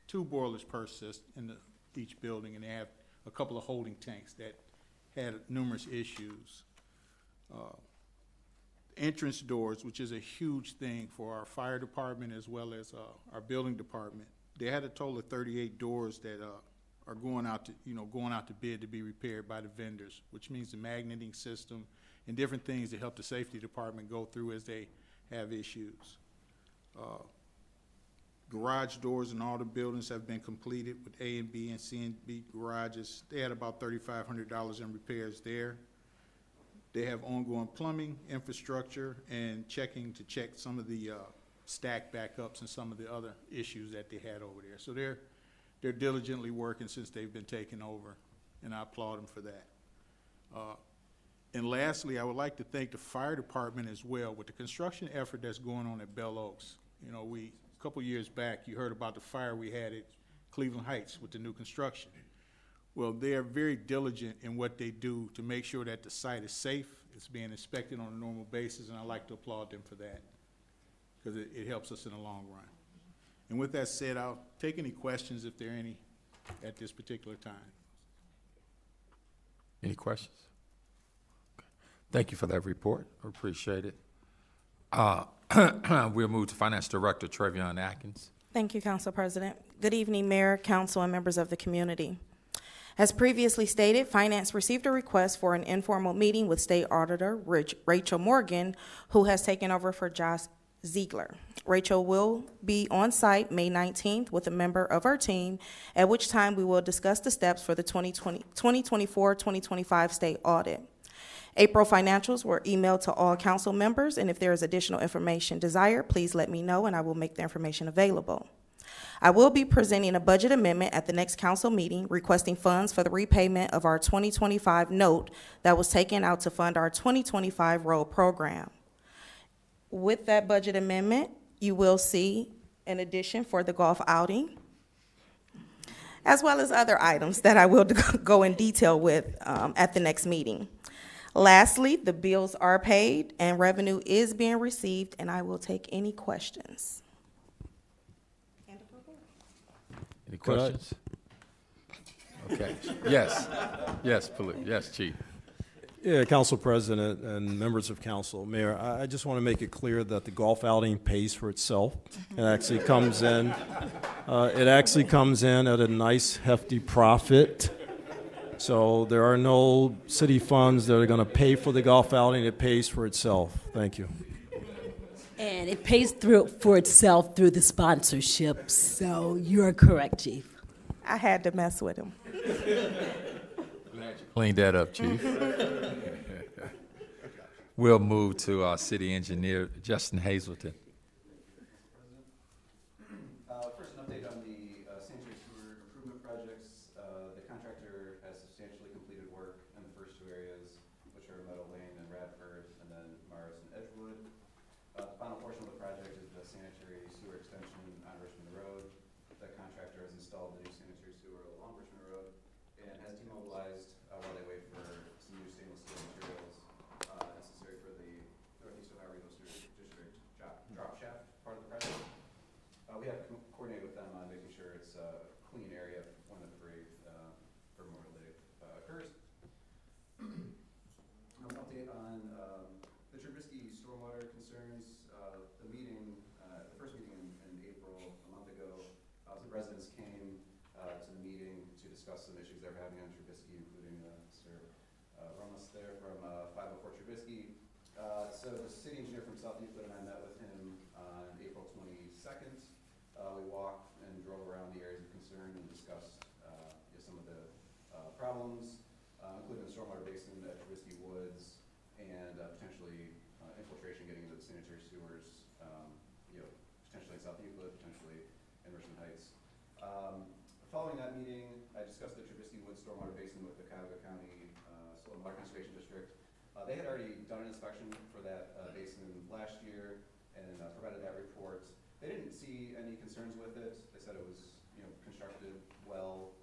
2 boilers per system in each building, and they have a couple of holding tanks that had numerous issues. Entrance doors, which is a huge thing for our fire department as well as our building department. They had a total of 38 doors that are going out to bid to be repaired by the vendors, which means the magneting system and different things to help the safety department go through as they have issues. Garage doors in all the buildings have been completed with A and B and C and B garages. They had about $3,500 in repairs there. They have ongoing plumbing, infrastructure, and checking to check some of the stack backups and some of the other issues that they had over there. So they're diligently working since they've been taken over, and I applaud them for that. And lastly, I would like to thank the fire department as well with the construction effort that's going on at Bell Oaks. You know, a couple years back, you heard about the fire we had at Cleveland Heights with the new construction. Well, they are very diligent in what they do to make sure that the site is safe. It's being inspected on a normal basis, and I'd like to applaud them for that because it helps us in the long run. And with that said, I'll take any questions if there are any at this particular time. Any questions? Okay. Thank you for that report. I appreciate it. We'll move to Finance Director Trevion Atkins. Thank you, Council President. Good evening, Mayor, Council, and members of the community. As previously stated, Finance received a request for an informal meeting with State Auditor Rachel Morgan, who has taken over for Josh Ziegler. Rachel will be on site May 19th with a member of our team, at which time we will discuss the steps for the 2024-2025 state audit. April financials were emailed to all council members, and if there is additional information desired, please let me know and I will make the information available. I will be presenting a budget amendment at the next council meeting requesting funds for the repayment of our 2025 note that was taken out to fund our 2025 road program. With that budget amendment, you will see an addition for the golf outing, as well as other items that I will go in detail with at the next meeting. Lastly, the bills are paid and revenue is being received, and I will take any questions. Any questions? Okay. Yes. Yes, please. Yes, Chief. Yeah, Council President and members of council, Mayor, I just want to make it clear that the golf outing pays for itself. It actually comes in. At a nice hefty profit. So there are no city funds that are going to pay for the golf outing. It pays for itself. Thank you. And it pays for itself through the sponsorships. So you're correct, Chief. I had to mess with him. Clean that up, Chief. We'll move to our city engineer, Justin Hazelton. First, an update on the sanitary sewer improvement projects. The contractor has substantially completed work in the first 2 areas, which are Meadow Lane and Radford, and then Morris and Edgewood. The final portion of the project is the sanitary sewer extension on Richmond Road. The contractor has installed the new sanitary sewer along Richmond Road and has demobilized while they wait for some new stainless steel materials necessary for the Northeast Ohio Regional Sewer District drop shaft part of the project. We have coordinated with them on making sure it's a clean area when the parade for Memorial Day occurs. An update on the Trubisky stormwater concerns. The first meeting in April, a month ago, some residents came to the meeting to discuss some issues they're having on Trubisky, including Mr. Ramos there from 504 Trubisky. So the city engineer from South Euclid and I met with him on April 22nd. We walked and drove around the areas of concern and discussed some of the problems, including the stormwater basin at Trubisky Woods and potentially infiltration getting into the sanitary sewers, potentially in South Euclid, potentially in Richmond Heights. Following that meeting, I discussed the Trubisky Woods stormwater basin with the Cuyahoga County Soil and Water Conservation District. They had already done an inspection for that basin last year and provided that report. They didn't see any concerns with it. They said it was, constructed well,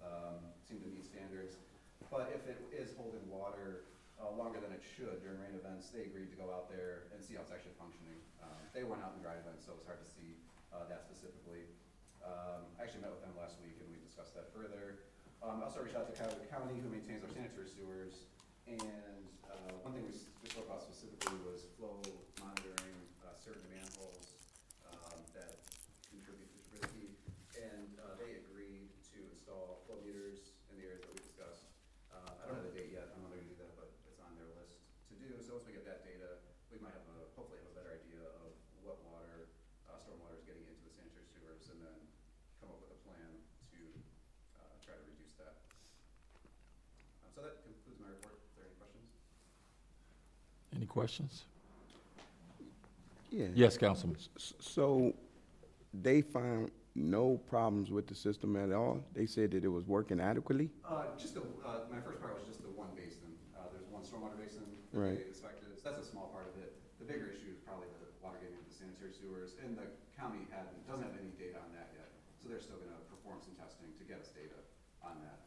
seemed to meet standards. But if it is holding water longer than it should during rain events, they agreed to go out there and see how it's actually functioning. They weren't out in dry events, so it was hard to see that specifically. I actually met with them last week, and we discussed that further. I also reached out to Cuyahoga County, who maintains our sanitary sewers, and one thing we spoke about specifically was flow monitoring certain manholes that contribute to turbidity, and they agreed to install flow meters in the areas that we discussed. I don't have the date yet. I don't know if they're going to do that, but it's on their list to do. So once we get that data, we might have hopefully have a better idea of what water, stormwater is getting into the sanitary sewers, and then come up with a plan to try to reduce that. So that concludes my report. Is there any questions? Any questions? Yeah. Yes, Councilman. So they found no problems with the system at all? They said that it was working adequately? Just my first part was just the one basin. There's one stormwater basin that Right. they inspected. So that's a small part of it. The bigger issue is probably the water getting into the sanitary sewers, and the county doesn't have any data on that yet. So they're still going to perform some testing to get us data on that.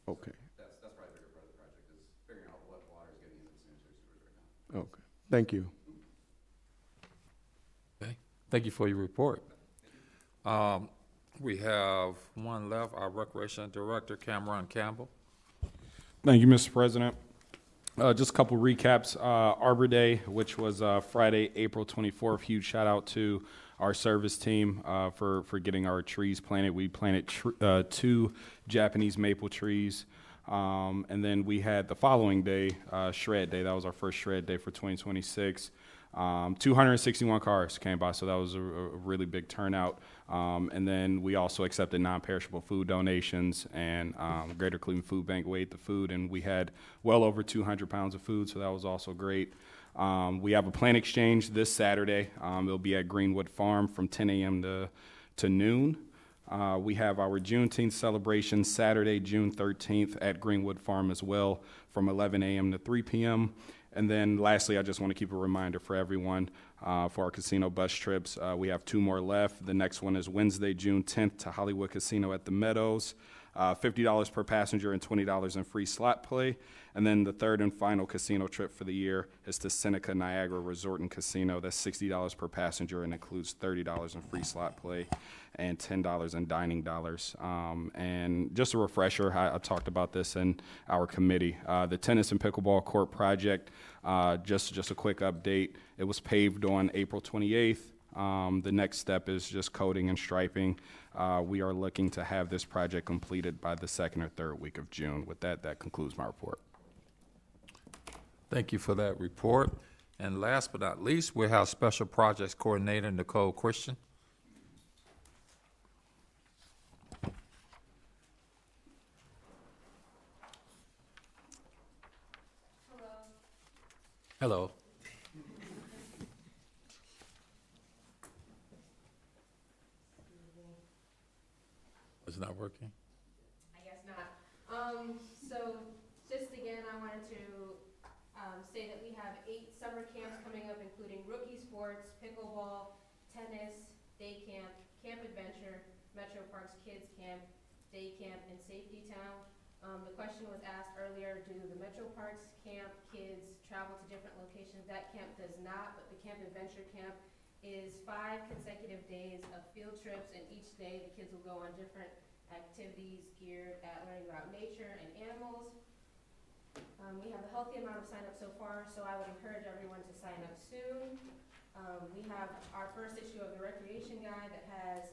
Okay, That's probably the bigger part of the project, is figuring out what water is getting into the sanitary sewers right now. okay. Thank you. Okay, thank you for your report. We have one left, our Recreation Director, Cameron Campbell. Thank you, Mr. President. Just a couple recaps. Arbor Day, which was Friday, April 24th. Huge shout out to our service team for getting our trees planted. We planted 2 Japanese maple trees. And then we had the following day, Shred Day. That was our first Shred Day for 2026. 261 cars came by, so that was a really big turnout. And then we also accepted non-perishable food donations, and Greater Cleveland Food Bank weighed the food, and we had well over 200 pounds of food, so that was also great. We have a plant exchange this Saturday. It'll be at Greenwood Farm from 10 a.m. to noon. We have our Juneteenth celebration Saturday, June 13th at Greenwood Farm as well, from 11 a.m. to 3 p.m. And then lastly, I just want to keep a reminder for everyone for our casino bus trips. We have 2 more left. The next one is Wednesday, June 10th to Hollywood Casino at the Meadows. $50 per passenger and $20 in free slot play. And then the third and final casino trip for the year is to Seneca Niagara Resort and Casino. That's $60 per passenger and includes $30 in free slot play and $10 in dining dollars. And just a refresher, I talked about this in our committee. The tennis and pickleball court project, just a quick update. It was paved on April 28th. The next step is just coating and striping. We are looking to have this project completed by the 2nd or 3rd week of June. With that, that concludes my report. Thank you for that report. And last but not least, we have Special Projects Coordinator Nicole Christian. Hello. It's not working? I guess not. So just again, I wanted to say that we have 8 summer camps coming up, including rookie sports, pickleball, tennis, day camp, camp adventure, Metro Parks Kids Camp, day camp, and Safety Town. The question was asked earlier, do the Metro Parks Camp kids travel to different locations? That camp does not, but the Camp Adventure Camp is 5 consecutive days of field trips, and each day the kids will go on different activities geared at learning about nature and animals. We have a healthy amount of sign-up so far, so I would encourage everyone to sign up soon. We have our first issue of the Recreation Guide that has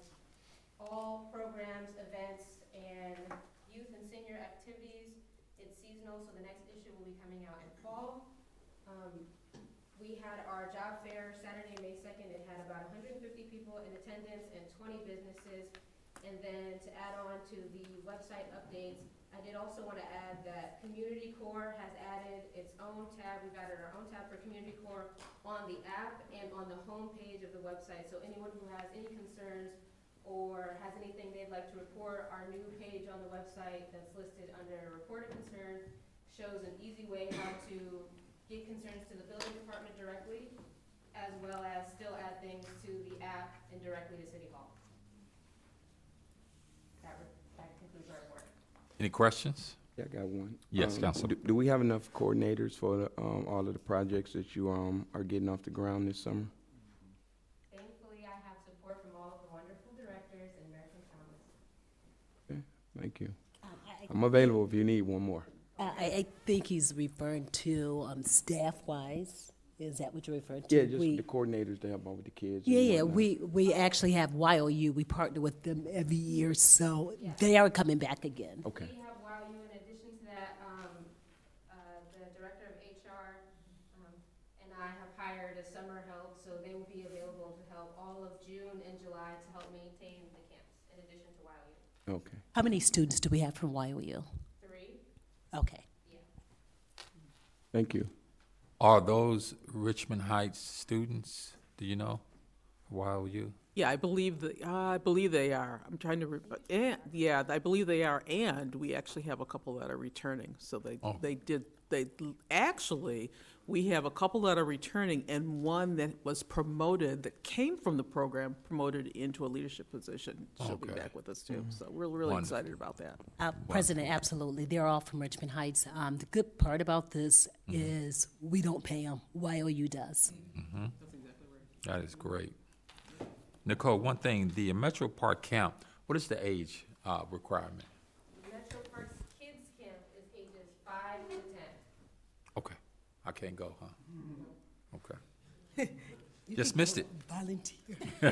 all programs, events, and youth and senior activities. It's seasonal, so the next issue will be coming out in fall. We had our job fair Saturday, May 2nd. It had about 150 people in attendance and 20 businesses. And then to add on to the website updates, I did also want to add that Community Corps has added its own tab. We've added our own tab for Community Corps on the app and on the home page of the website. So anyone who has any concerns or has anything they'd like to report, our new page on the website that's listed under Report a Concern shows an easy way how to get concerns to the building department directly as well as still add things to the app and directly to City Hall. That concludes our report. Any questions? Yeah, I got one. Yes, Councilman. Do we have enough coordinators for the, all of the projects that you are getting off the ground this summer? Thankfully, I have support from all of the wonderful directors and Mayor Thomas. Okay, thank you. I'm available if you need one more. I think he's referring to staff-wise. Is that what you're referring to? Yeah, just the coordinators to help out with the kids. and Yeah, whatnot. we actually have YOU. We partner with them every year, so they are coming back again. Okay. We have YOU. In addition to that, the director of HR and I have hired a summer help, so they will be available to help all of June and July to help maintain the camps, in addition to YOU. Okay. How many students do we have from YOU? 3. Okay. Yeah. Thank you. Are those Richmond Heights students? Do you know? YOU? Yeah, I believe they are. I'm trying to, yeah, I believe they are, and we actually have a couple that are returning. So actually, we have a couple that are returning and one that was promoted, that came from the program, promoted into a leadership position. She'll be Okay. back with us too. So we're really Wonderful. excited about that. President, absolutely. They're all from Richmond Heights. The good part about this is we don't pay them. YOU does. That is great. Nicole, one thing, the Metro Park camp, what is the age requirement? Metro Parks Kids Camp is ages 5 to 10. Okay, I can't go, huh? Okay. Just missed it. Volunteer. All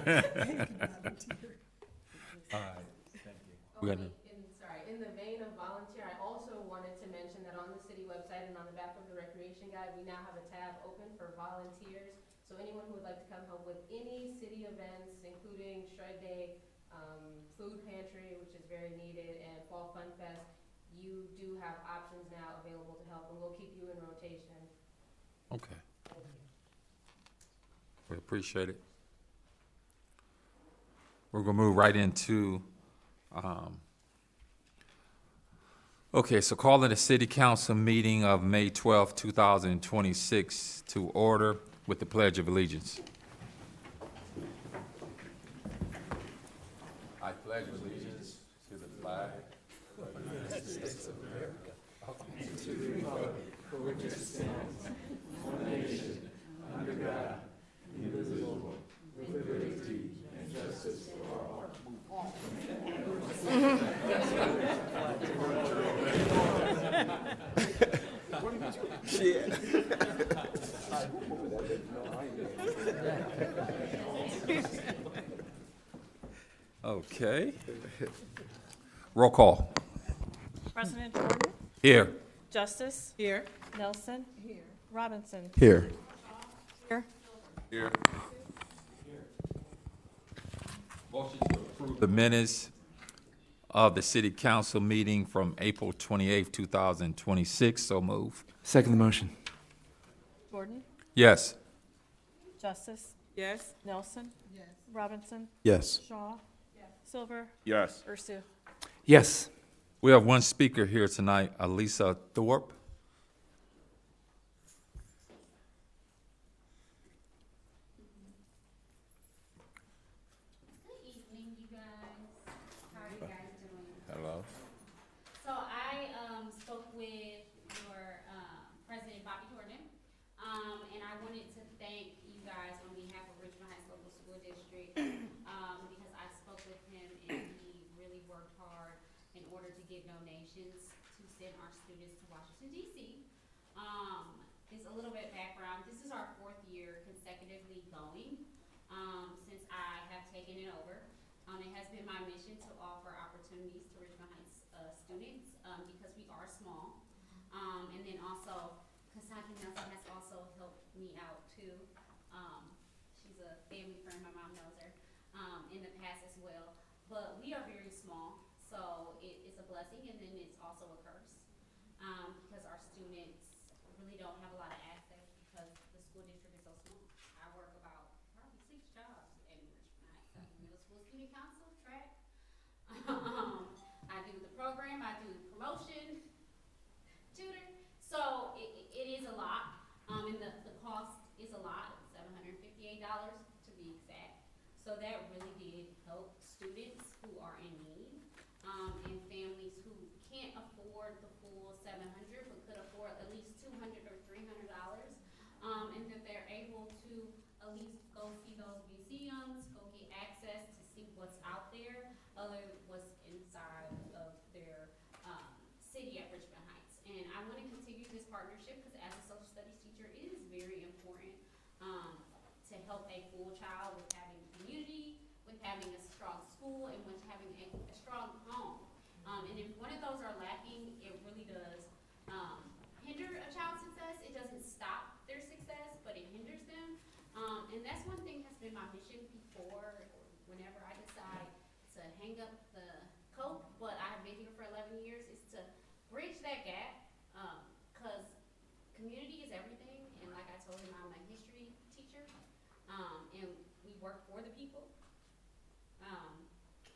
right, thank you. We got In the vein of volunteer, I also wanted to mention that on the city website and on the back of the recreation guide, we now have a tab open for volunteers. So anyone who would like to come help with any city events, including Shred Day, Food Pantry, which is very needed, and Fall Fun Fest, you do have options now available to help, and we'll keep you in rotation. Okay. We appreciate it. We're gonna move right into, okay, so calling the city council meeting of May 12th, 2026 to order with the Pledge of Allegiance. I pledge allegiance to the flag of the United States of America, and to the republic for which it stands, one nation, under God, indivisible, with liberty and justice for all. Shit. Okay. Roll call. President Jordan? Here. Justice? Here. Nelson? Here. Robinson? Here. Here. Here. Motion to approve the minutes of the city council meeting from April 28th, 2026. So move. Second the motion. Jordan? Yes. Justice? Yes? Nelson? Yes. Robinson? Yes. Shaw? Yes. Silver? Yes. Ursu? Yes. We have one speaker here tonight, Elisa Thorpe. Good evening, you guys. How are you guys doing? Hello. So I spoke with your President Bobby Jordan, and I wanted to thank you guys on behalf of Richmond Heights Local School District because I spoke with him and he really worked hard in order to get donations to send our students to Washington, D.C. Just a little bit of background. This is our 4th year consecutively going since I have taken it over. It has been my mission to offer opportunities to Richmond Heights students because we are small. And then also, Cassandra Nelson has also helped me out too. She's a family friend, my mom knows her, in the past as well. But we are very small, so it's a blessing and then it's also a curse because our students really don't have a lot of access because the school district is so small. I work about probably 6 jobs in Richmond Heights. I do middle school student council, track. I do the program, I do promotion, tutor. So it is a lot, and the cost is a lot, $750 partnership, because as a social studies teacher, it is very important to help a full child with having community, with having a strong school, and with having a strong home. And if one of those are lacking, it really does hinder a child's success. It doesn't stop their success, but it hinders them. And that's one thing that's been my mission before, or whenever I decide to hang up the coat, but I have been here for 11 years, is to bridge that gap, because community is everything. And like I told him, I'm a history teacher, and we work for the people,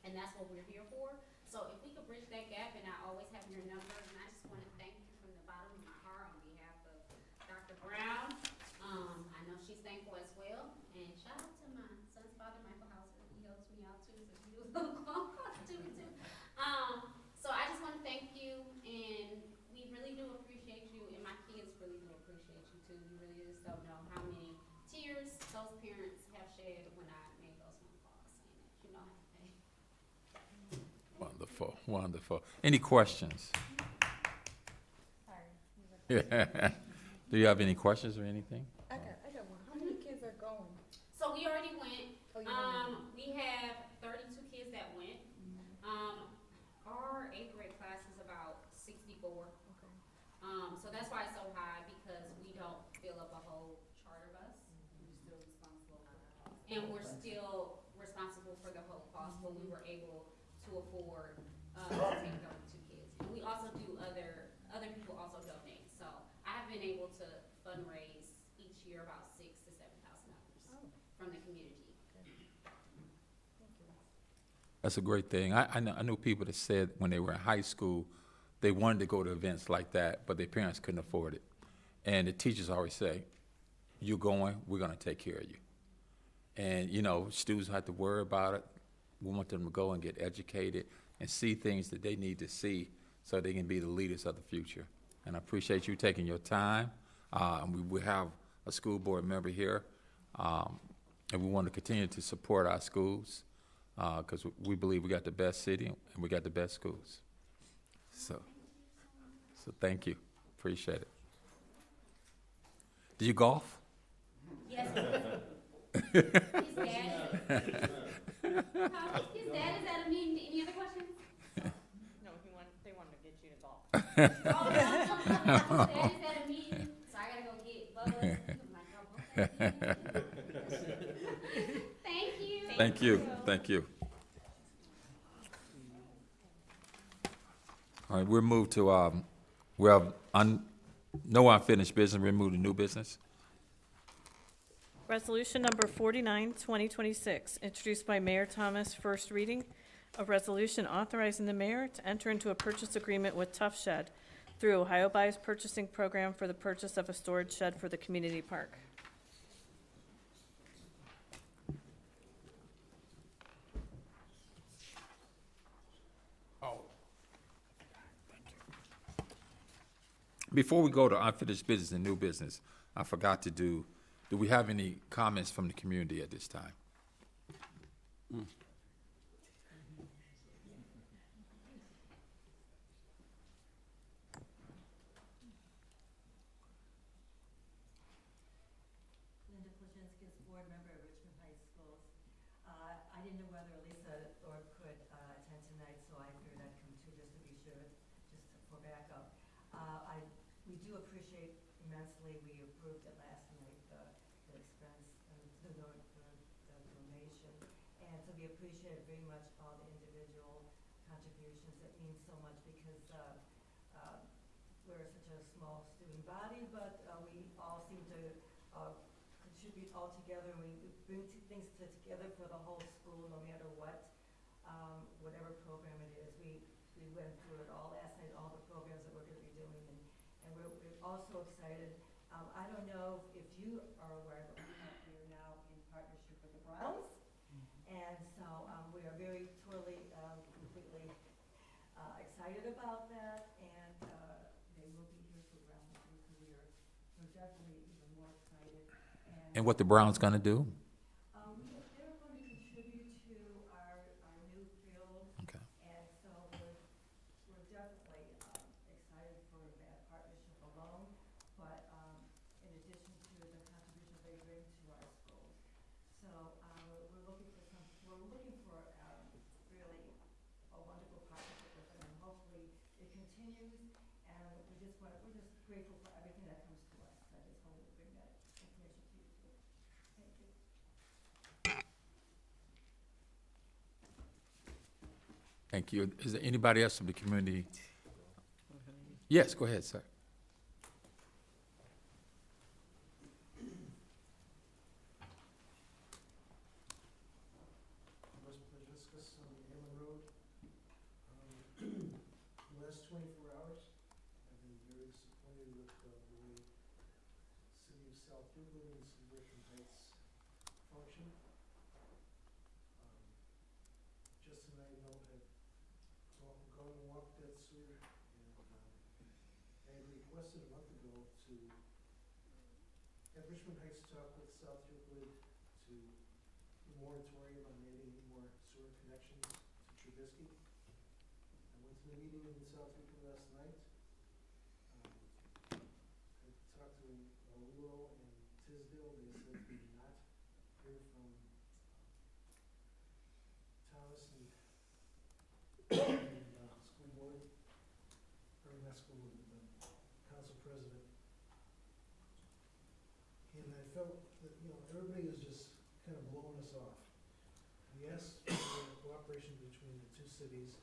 and that's what we're here for. So if we could bridge that gap, and I always have your number, and I just want to thank you from the bottom of my heart on behalf of Dr. Brown. I know she's thankful as well, and shout out to my son's father, Michael Hauser. He helps me out too, so he was a little close to me too. So I just want to thank you, and we really do appreciate you, and my kids really do appreciate you too. You really just don't know how many tears those parents have shed when I made those phone calls saying that you know how to pay. Wonderful, wonderful. Any questions? Do you have any questions or anything? I got one. How many kids are going? So we already went. Oh, you already We have 32 kids that went. Our 8th grade class is about 64. Okay. So that's why it's so high, because we don't fill up a whole charter bus. We're still responsible for the cost. And we're still responsible for the whole cost, but we were able to afford to take 32 kids. And we also do other people also donate. So I have been able to fundraise each year about $6,000 to $7,000 from the community. That's a great thing. I know people that said when they were in high school, they wanted to go to events like that, but their parents couldn't afford it. And the teachers always say, you're going, we're going to take care of you. And, you know, students don't have to worry about it. We want them to go and get educated and see things that they need to see so they can be the leaders of the future. And I appreciate you taking your time. We have a school board member here, and we want to continue to support our schools because we believe we got the best city and we got the best schools. So thank you. Appreciate it. Do you golf? Yes. His dad is at a meeting. Any other questions? No, they wanted to get you to golf. Oh, no. His dad is at a meeting, so I gotta go get Bubba. I'm like, oh, okay. Thank you. Thank you. Thank you. All right, we'll move to, we have no unfinished business. We'll move to new business. Resolution number 49, 2026, introduced by Mayor Thomas, first reading. A resolution authorizing the mayor to enter into a purchase agreement with Tough Shed through Ohio Buys Purchasing Program for the purchase of a storage shed for the community park. Before we go to unfinished business and new business, I forgot to do we have any comments from the community at this time? Board member at Richmond Heights Schools. I didn't know whether Lisa or could attend tonight, so I figured I'd come too just to be sure, just for backup. We do appreciate immensely, we approved it last night, the expense, the donation. And so we appreciate very much all the individual contributions. It means so much because we're such a small student body, but we all seem to contribute all together. We bring things together for the whole school, no matter what, whatever program it is. We went through it all last night, all the programs that we're going to be doing, and we're also excited. I don't know if you are aware, but we are now in partnership with the Browns, and so we are very totally, completely excited about that, and they will be here for Brown History, so we're definitely even more excited. And what the Browns gonna do? They're going to contribute to our new field. Okay. And so we're definitely excited for that partnership alone. continues, and we're just grateful for everything that comes to us. I just wanted to bring that information to you too. Thank you. Thank you. Is there anybody else from the community? Yes, go ahead, sir. The last 24 hours, I've been very disappointed with the way City of South Euclid and City of Richmond Heights function. Justin and I know have gone and walked that sewer, and I had requested a month ago to have Richmond Heights talk with South Euclid to the moratorium on adding any more sewer connections to Trubisky. I went to the meeting in South Euclid last night. I talked to Willow and Tisdale. They said they did not hear from Thomas and school board, or not school board, but the council president. And I felt that, everybody is just kind of blowing us off. We asked for cooperation between the two cities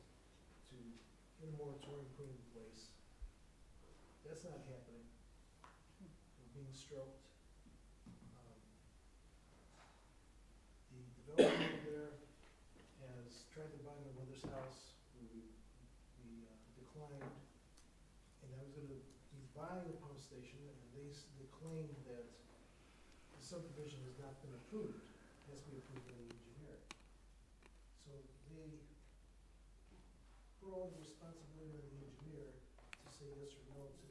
to get a moratorium put in place. That's not happening. We're being stroked. The developer there has tried to buy my mother's house. We declined. And he's buying a pump station, and they claim that the subdivision has not been approved. It has to be approved by the engineer. So they put all the responsibility on the engineer to say yes or no to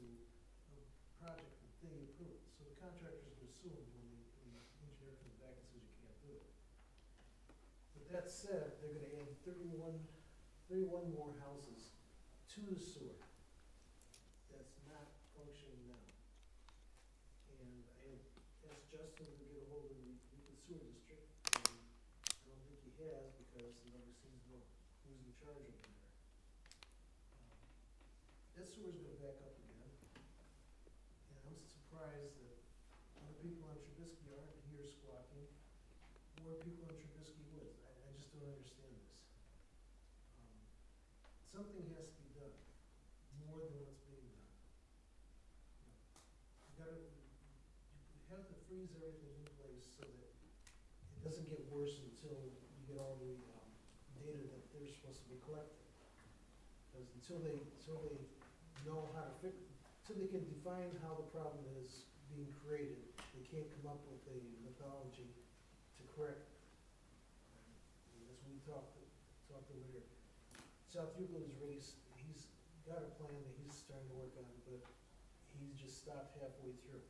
a project that they approved. So the contractor's going to sue them when the engineer comes back and says you can't do it. But that said, they're going to add 31 more houses to the sewer that's not functioning now. And I had asked Justin to get a hold of the Euclid Sewer District, and I don't think he has because he never seems to know who's in charge over there. That sewer's gonna back up again, and I'm surprised that other people on Trubisky aren't here squawking. More people on Trubisky Woods. I just don't understand this. Something has to be done, more than what's being done. You have to freeze everything in place so that it doesn't get worse until you get all the data that they're supposed to be collecting. Because until they know how to until they can define how the problem is being created, they can't come up with a methodology to correct it. And as we talked earlier, South Euclid is ready, he's got a plan that he's starting to work on, but he's just stopped halfway through.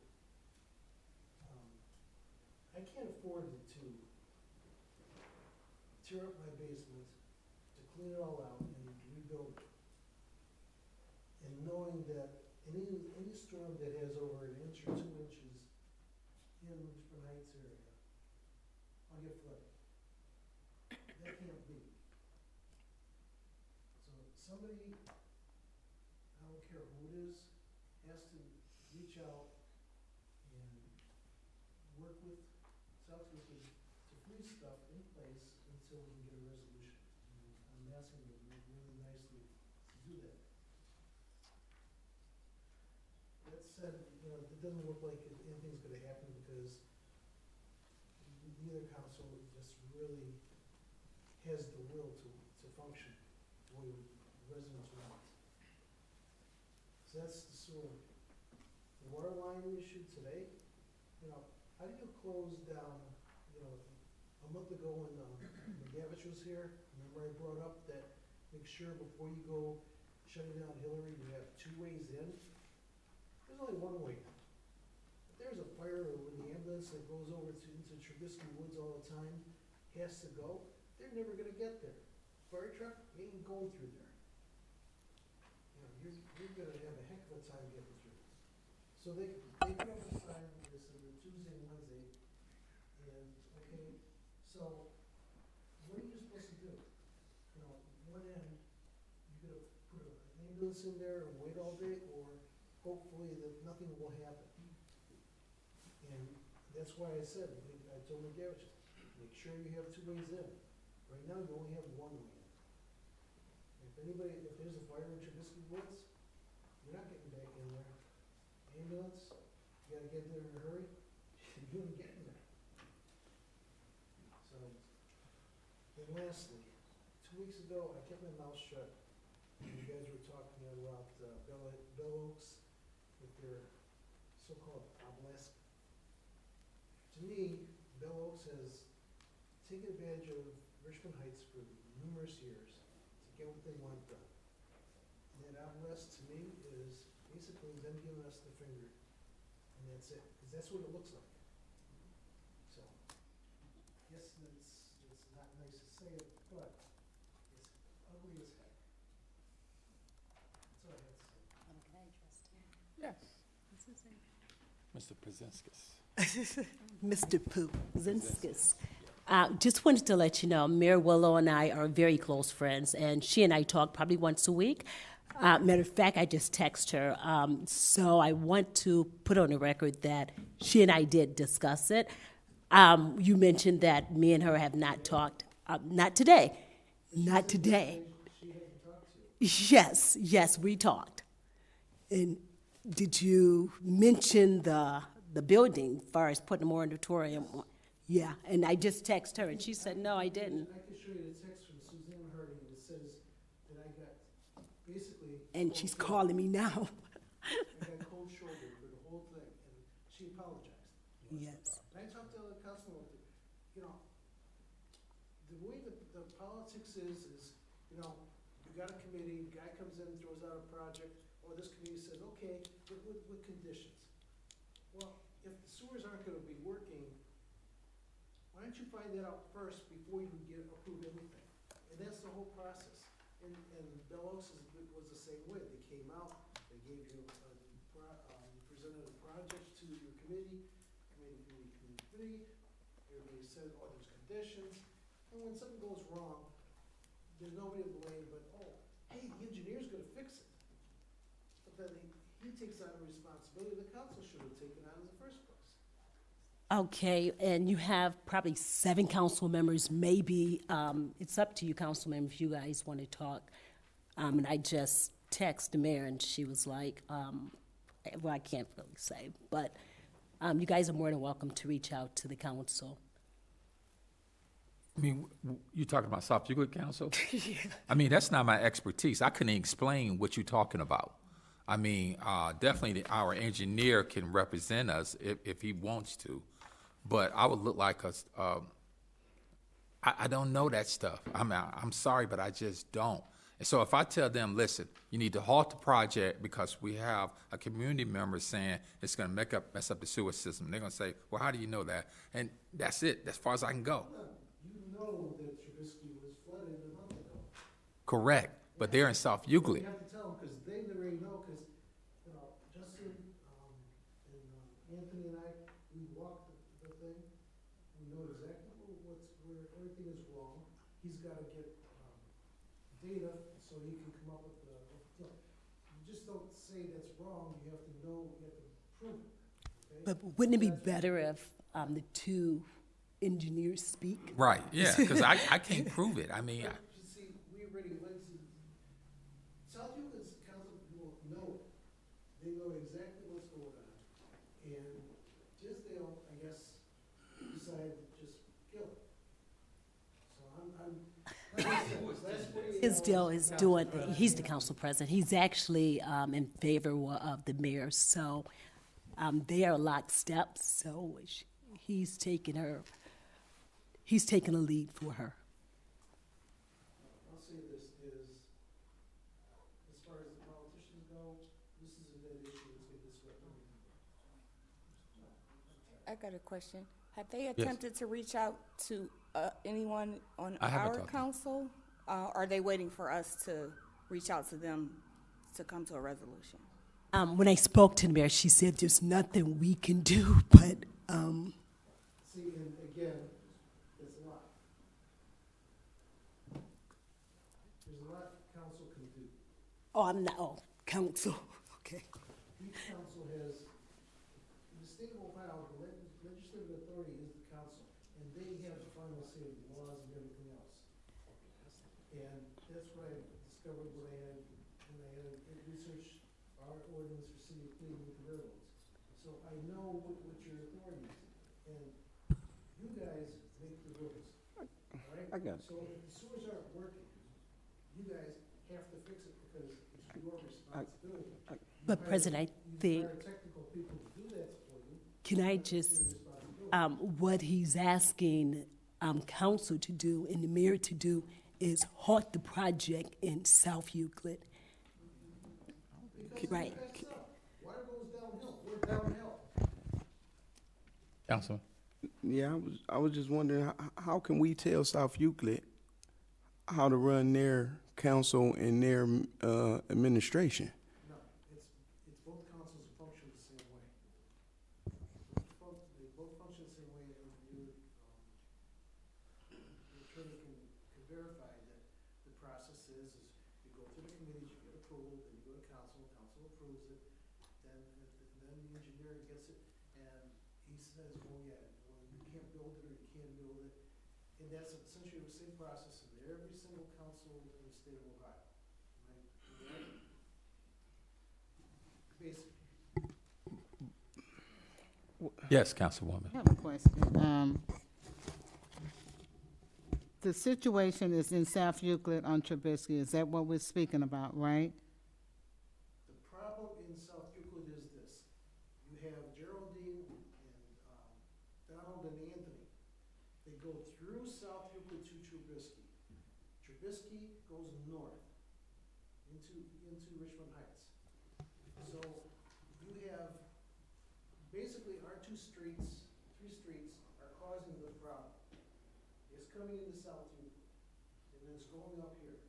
I can't afford to tear up my basement, to clean it all out and rebuild it. And knowing that any storm that has over 1 inch or 2 inches in Richmond Heights area, I'll get flooded. That can't be. So somebody, I don't care who it is, has to reach out and work with South Euclid to freeze stuff in place until we can get a resolution. And I'm asking them really nicely to do that. That said, it doesn't look like anything's gonna happen because neither council just really has the will to function the way residents want. So that's the sewer. The water line we issued today, how do you close down, a month ago when McGavish was here, remember I brought up that make sure before you go shutting down Hillary, you have 2 ways in? There's only 1 way in. If there's a fire or when the ambulance that goes over into Trubisky Woods all the time has to go, they're never gonna get there. Fire truck ain't going through there. You're gonna have a heck of a time getting through. So they put up a sign, this is the Tuesday and Wednesday, and, okay, so what are you supposed to do? One end, you're gonna put an ambulance in there and wait all day, or hopefully that nothing will happen. And that's why I said, I told McGarrett, make sure you have 2 ways in. Right now, you only have 1 way in. If there's a fire in Trubisky Woods, you're not getting back in there. Ambulance, you gotta get there in a hurry, you ain't getting there. So, and lastly, 2 weeks ago, I kept my mouth shut. You guys were talking about Bell Oaks with their so-called obelisk. To me, Bell Oaks has taken advantage of Richmond Heights for numerous years to get what they want done. And that obelisk, to me, is basically them giving us the finger, and that's it, because that's what it looks like. So, yes, it's not nice to say it, but it's ugly as heck. That's all I have to say. Can I address him? Yes. Mr. Przenskis. Mr. Puzinskis. Just wanted to let you know, Mayor Willow and I are very close friends, and she and I talk probably once a week. Matter of fact, I just text her. So I want to put on the record that she and I did discuss it. You mentioned that me and her have not talked. Not today. Not today. Yes, we talked. And did you mention the building as far as putting more auditorium? Yeah, and I just texted her, and she said, no, I didn't. I can show you the text from Suzanne Harding that says that I got basically. And she's calling me now. I got cold shoulder for the whole thing, and she apologized. Yes. I talked to the councilman, you know, the way the politics is, you know, you got a committee, guy comes in, throws out a project, or this committee says, okay, with conditions. Well, if the sewers aren't gonna be working, why don't you find that out first before you can approve anything? And that's the whole process. And Bell Oaks was the same way. They came out, they gave you, presented a project to your committee, everybody said, oh, there's conditions. And when something goes wrong, there's nobody to blame but, oh, hey, the engineer's gonna fix it. But then he takes on the responsibility the council should have taken on in the first place. Okay, and you have probably 7 council members, maybe, it's up to you, council members, if you guys want to talk. And I just texted the mayor, and she was like, well, I can't really say, but you guys are more than welcome to reach out to the council. I mean, you talking about South Euclid Council? Yeah. I mean, that's not my expertise. I couldn't explain what you're talking about. I mean, definitely our engineer can represent us if he wants to. But I would look like I don't know that stuff. I'm sorry, but I just don't. And so if I tell them, listen, you need to halt the project because we have a community member saying it's going to mess up the sewer system, they're going to say, well, how do you know that? And that's it, as far as I can go. You know that Trubisky was flooded a month ago. Correct, but they're in South Euclid. You have to tell them, because they already know, because, you know, Justin and Anthony and I, we walked the thing. We know exactly where everything is wrong. He's got to get data so he can come up with the, you know, you just don't say that's wrong. You have to know, you have to prove it. Okay? But wouldn't it be better if the 2 engineers speak? Right, yeah, because I can't prove it. I mean, you see, we already went to, South Euclid's council people know it. They know exactly what's going on. And Tisdale, I guess, decided to just kill it. So like I said, Tisdale is doing, he's the council president. He's actually in favor of the mayor. So they are lockstep. So he's taking a lead for her. I'll say this is, as far as the politicians go, this is a dead issue. Let's get this right. I got a question. Have they attempted to reach out to anyone on our council? Are they waiting for us to reach out to them to come to a resolution? When I spoke to the mayor, she said there's nothing we can do, but. See, and again, it's a lot. There's a lot council can do. Oh, I'm not, oh, council, okay. Each council has, in the state of Ohio, the legislative authority is the council, and they have the final say of the laws and everything else. And that's what I discovered when I had researched our ordinance for city of Cleveland with the railroads. So I know what your authority is, and you guys make the rules, all right? I got it. So if the sewers aren't working, you guys have to fix it because it's your responsibility. But President, I think, Technical people to do that for you. can I just, what he's asking council to do and the mayor to do is halt the project in South Euclid. Right. Water goes downhill, we're downhill. Councilman? Yeah, I was just wondering, how can we tell South Euclid how to run their council and their administration? No, it's both councils function the same way. They both function the same way, and the attorney can verify that the process is you go through the committees, you get approval, then you go to council approves it, then the engineer gets it, and he says, oh yeah, well, you can't build it or you can't build it. And that's essentially the same process in every single council in the state of Ohio. Right? Basically. Yes, Councilwoman. I have a question. The situation is in South Euclid on Trubisky. Is that what we're speaking about, right? The problem in South Euclid is this. You have Geraldine and Donald and Anthony. They go through South Euclid to Trubisky. Trubisky goes north into Richmond Heights. So you have, basically our three streets are causing the problem. It's coming into South Euclid, and then it's going up here.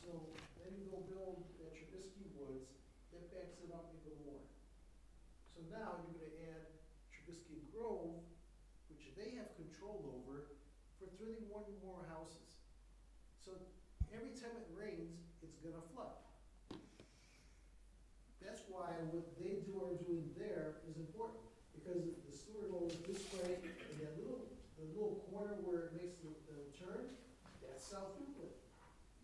So then you go build at Trubisky Woods, that backs it up even more. So now you're gonna add Trubisky Grove, which they have control over, for 31 more houses. So every time it rains, it's gonna flood. That's why what they are doing there is important, because the sewer goes this way, and that the little corner where it makes the turn, that's South Euclid.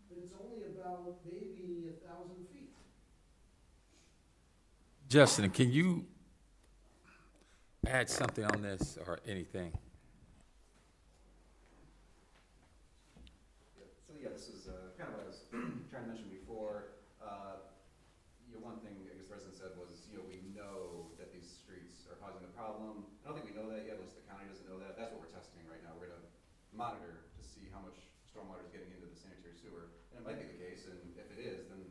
But it's only about maybe 1,000 feet. Justin, can you add something on this or anything? So yeah, this is kind of what I was trying to mention before. One thing I guess the resident said was, we know that these streets are causing the problem. I don't think we know that yet, at least the county doesn't know that. That's what we're testing right now. We're gonna monitor to see how much stormwater is getting into the sanitary sewer. And it might be the case, and if it is, then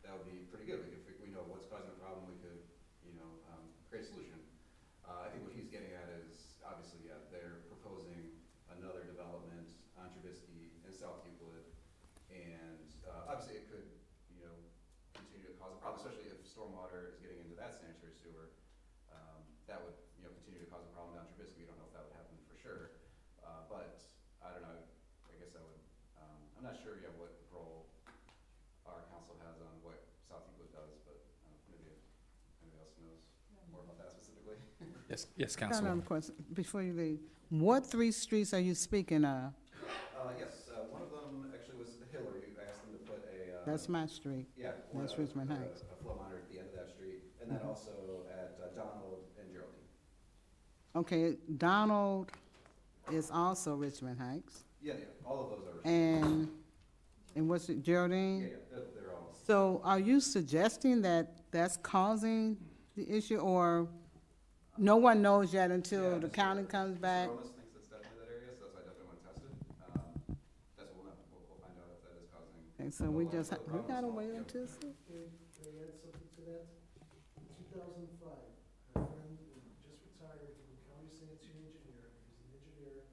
that would be pretty good. If we know what's causing the problem, we could, create a solution. I think what he's getting at is, obviously, yeah, they're proposing another development on Trubisky in South Euclid. And obviously it could, continue to cause a problem, especially if stormwater is getting into that sanitary sewer. That would, continue to cause a problem down Trubisky. We don't know if that would happen for sure. But I don't know, I guess I would, I'm not sure yet what role our council has on what South Euclid does, but maybe if anybody else knows more about that specifically. Yes, Got Councilwoman. another question before you leave. What 3 streets are you speaking of? Yes, one of them actually was Hillary. I asked them to put a. That's my street. Yeah. That's Richmond Heights. A flow monitor at the end of that street, and then also at Donald and Geraldine. Okay, Donald is also Richmond Heights. Yeah, all of those are. And what's it, Geraldine? Yeah, they're all. So are you suggesting that that's causing the issue, or no one knows yet until the county comes back? Romas thinks that's definitely that area, so that's why I definitely want to test it. That's what we'll know. We'll find out if that is causing. And so we just, we gotta wait until. Can I add something to that? In 2005, my friend just retired from the county sanitary engineer. He's an engineer.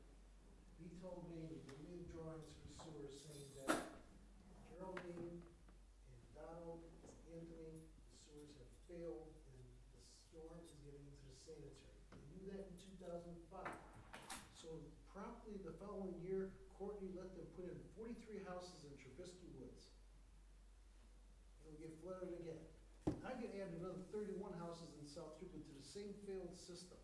He told me, he gave me the drawings for the sewer saying that Geraldine and Donald and Anthony, the sewers have failed and the storm is getting into the sanitary. They knew that in 2005. So promptly the following year, Courtney let them put in 43 houses in Trubisky Woods. And flooded again. I could add another 31 houses in South Euclid to the same failed system.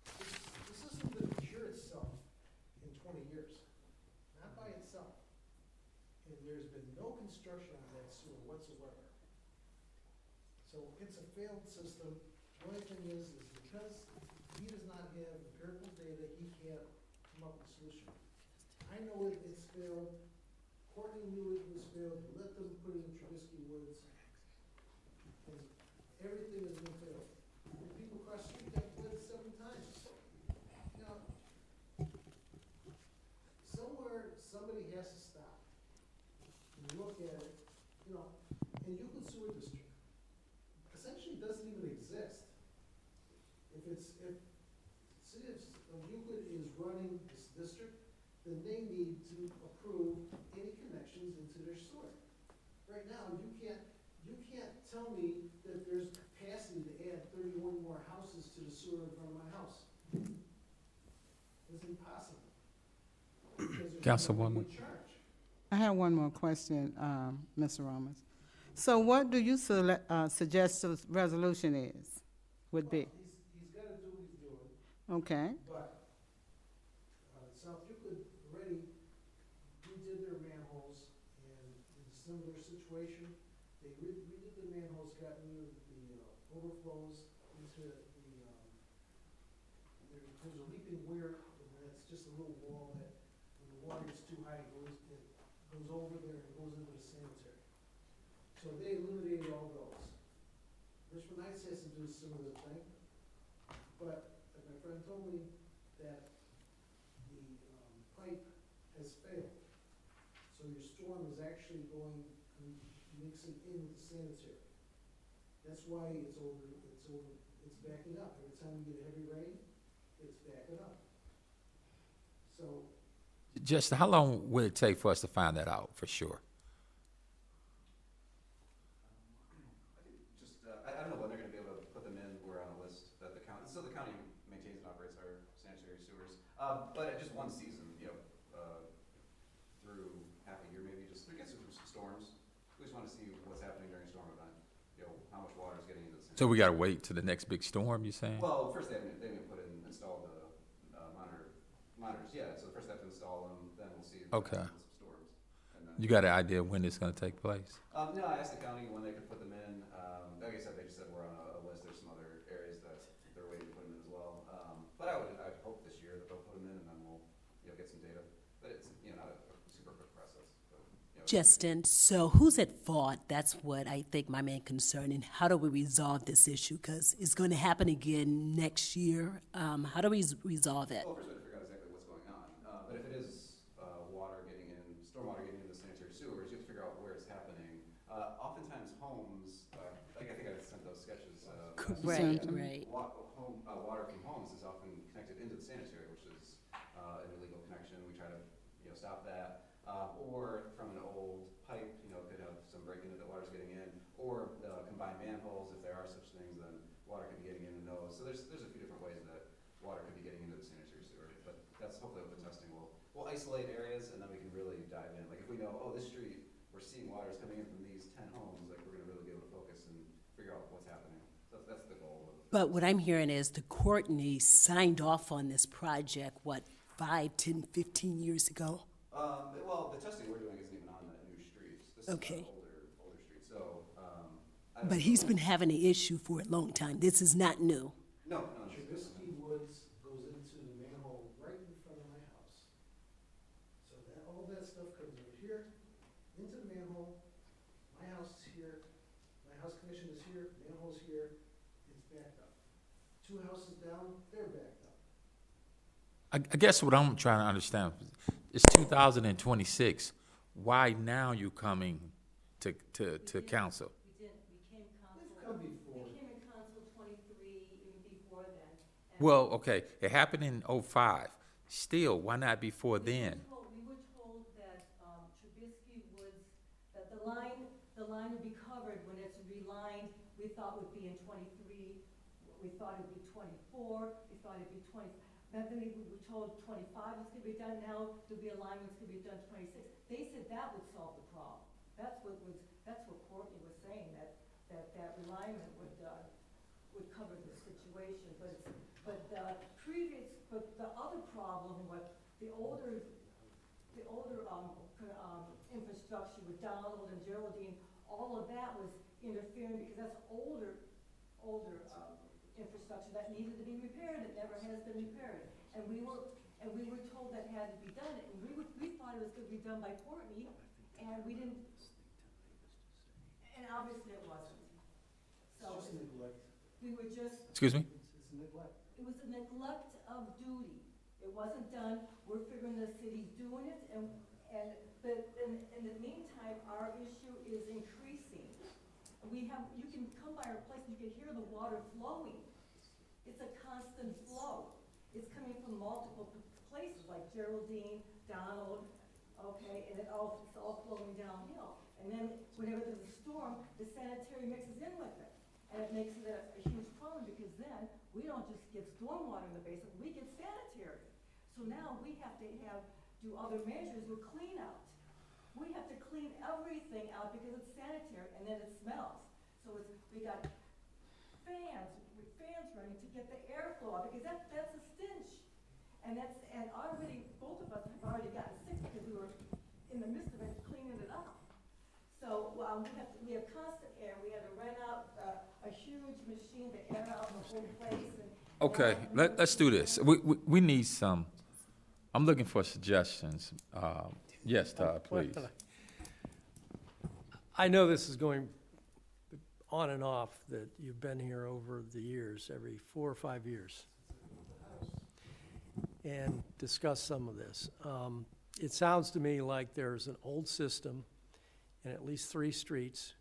The system didn't cure itself in 20 years, not by itself. And there's been no construction on that sewer whatsoever. So it's a failed system. The only thing is because he does not have empirical data, he can't come up with a solution. I know it's failed. Courtney knew it was failed. He let them put it in Trubisky Woods. And everything has been failed. And people across the street got flooded 7 times. You know, somewhere somebody has to stop and look at it. You know, and Euclid Sewer District essentially doesn't even exist. If City of Euclid is running this district, then they need to approve any connections into their sewer. Right now, you can't tell me that there's capacity to add 31 more houses to the sewer in front of my house. It's impossible. Councilwoman. I have one more question, Mr. Ramos. So what do you suggest the resolution would be? He's got to do what he's doing. Okay. But South Euclid already redid their manholes, and in a similar situation, they redid the manholes, got rid of the overflows into there's a leaping weir, and that's just a little wall that when the water gets too high, it goes over there and goes into the sanitary. So they eliminated all those. Richmond Heights has to do a similar thing, but my friend told me that the pipe has failed. So your storm is actually going and mixing in with the sanitary. That's why it's backing up. Every time you get a heavy rain, it's backing up. So. Just how long will it take for us to find that out for sure? I don't know when they're going to be able to put them in. We're on a list that the county, so the county maintains and operates our sanitary sewers. But just one season, through half a year maybe, just we get some storms. We just want to see what's happening during a storm event. How much water is getting into the sanitary. So we got to wait till the next big storm, you saying? Well, first they haven't installed the monitors yet. So first they have to install them, then we'll see. Okay. Some storms. And then, You got an idea when it's going to take place? No, I asked the county when they could put them in. Like I said, they just said we're on a list. There's some other areas that they're waiting to put them in as well. But I would hope this year that they'll put them in, and then we'll get some data. But it's not a super quick process. But, Justin, so who's at fault? That's what I think my main concern. And how do we resolve this issue? Because it's going to happen again next year. How do we resolve it? Well, first we have to figure out exactly what's going on. But if it is stormwater getting into the sanitary sewers, you have to figure out where it's happening. Oftentimes homes, I think I sent those sketches. Right, right. Water from homes is often connected into the sanitary, which is an illegal connection. We try to stop that. Or from an old pipe, could have some break in it that water's getting in. Or combined manholes, if there are such things, then water could be getting into those. So there's a few different ways that water could be getting into the sanitary sewer. But that's hopefully what the testing will. We'll isolate areas, and then we can really dive in. Like if we know, this street, we're seeing water's coming in from these 10 homes, like we're going to really be able to focus and figure out what's happening. So that's the goal. But what I'm hearing is the Courtney signed off on this project, 5, 10, 15 years ago? Well, the testing we're doing isn't even on that new street. This Okay. is an older street. So, But he's been having an issue for a long time. This is not new. No. Trubisky Woods goes into the manhole right in front of my house. So all that stuff comes over here, into the manhole. My house is here. My house connection is here. Manhole's here. It's backed up. 2 houses down, they're backed up. I guess what I'm trying to understand is 2026. Why now you coming to council? We came in council 23, even before then. Well, okay, it happened in 05. Still, why not before then? We were told that Trubisky Woods, that the line would be covered when it's relined. We thought would be in 23. We thought it would be 24. We thought it'd be 20. Then we were told 25 was going to be done. Now there'll be alignments going to be done 26. They said that would solve the problem. That's what Courtney was saying. that realignment would cover the situation, but the other problem with the older infrastructure with Donald and Geraldine, all of that was interfering because that's older infrastructure that needed to be repaired. It never has been repaired, and we were told that had to be done, and we thought it was going to be done by Courtney, and we didn't, and obviously it wasn't. So It's just neglect. we were just. Excuse me? It's neglect. It was a neglect of duty. It wasn't done. We're figuring the city's doing it, but in the meantime, our issue is increasing. You can come by our place and you can hear the water flowing. It's a constant flow. It's coming from multiple places like Geraldine, Donald, okay, and it's all flowing downhill. And then whenever there's a storm, the sanitary mixes in with it. And it makes it a huge problem because then we don't just get stormwater in the basement, we get sanitary. So now we have to do other measures with clean out. We have to clean everything out because it's sanitary and then it smells. So we got fans running to get the airflow out because that's a stench. And already, both of us have already gotten sick because we were in the midst of it cleaning it up. So we have constant air. We had to rent out a huge machine to air out the whole place. Okay, let's do this. We need some, I'm looking for suggestions. Yes, Todd, please. I know this is going on and off, that you've been here over the years, every 4 or 5 years, and discuss some of this. It sounds to me like there's an old system in at least 3 streets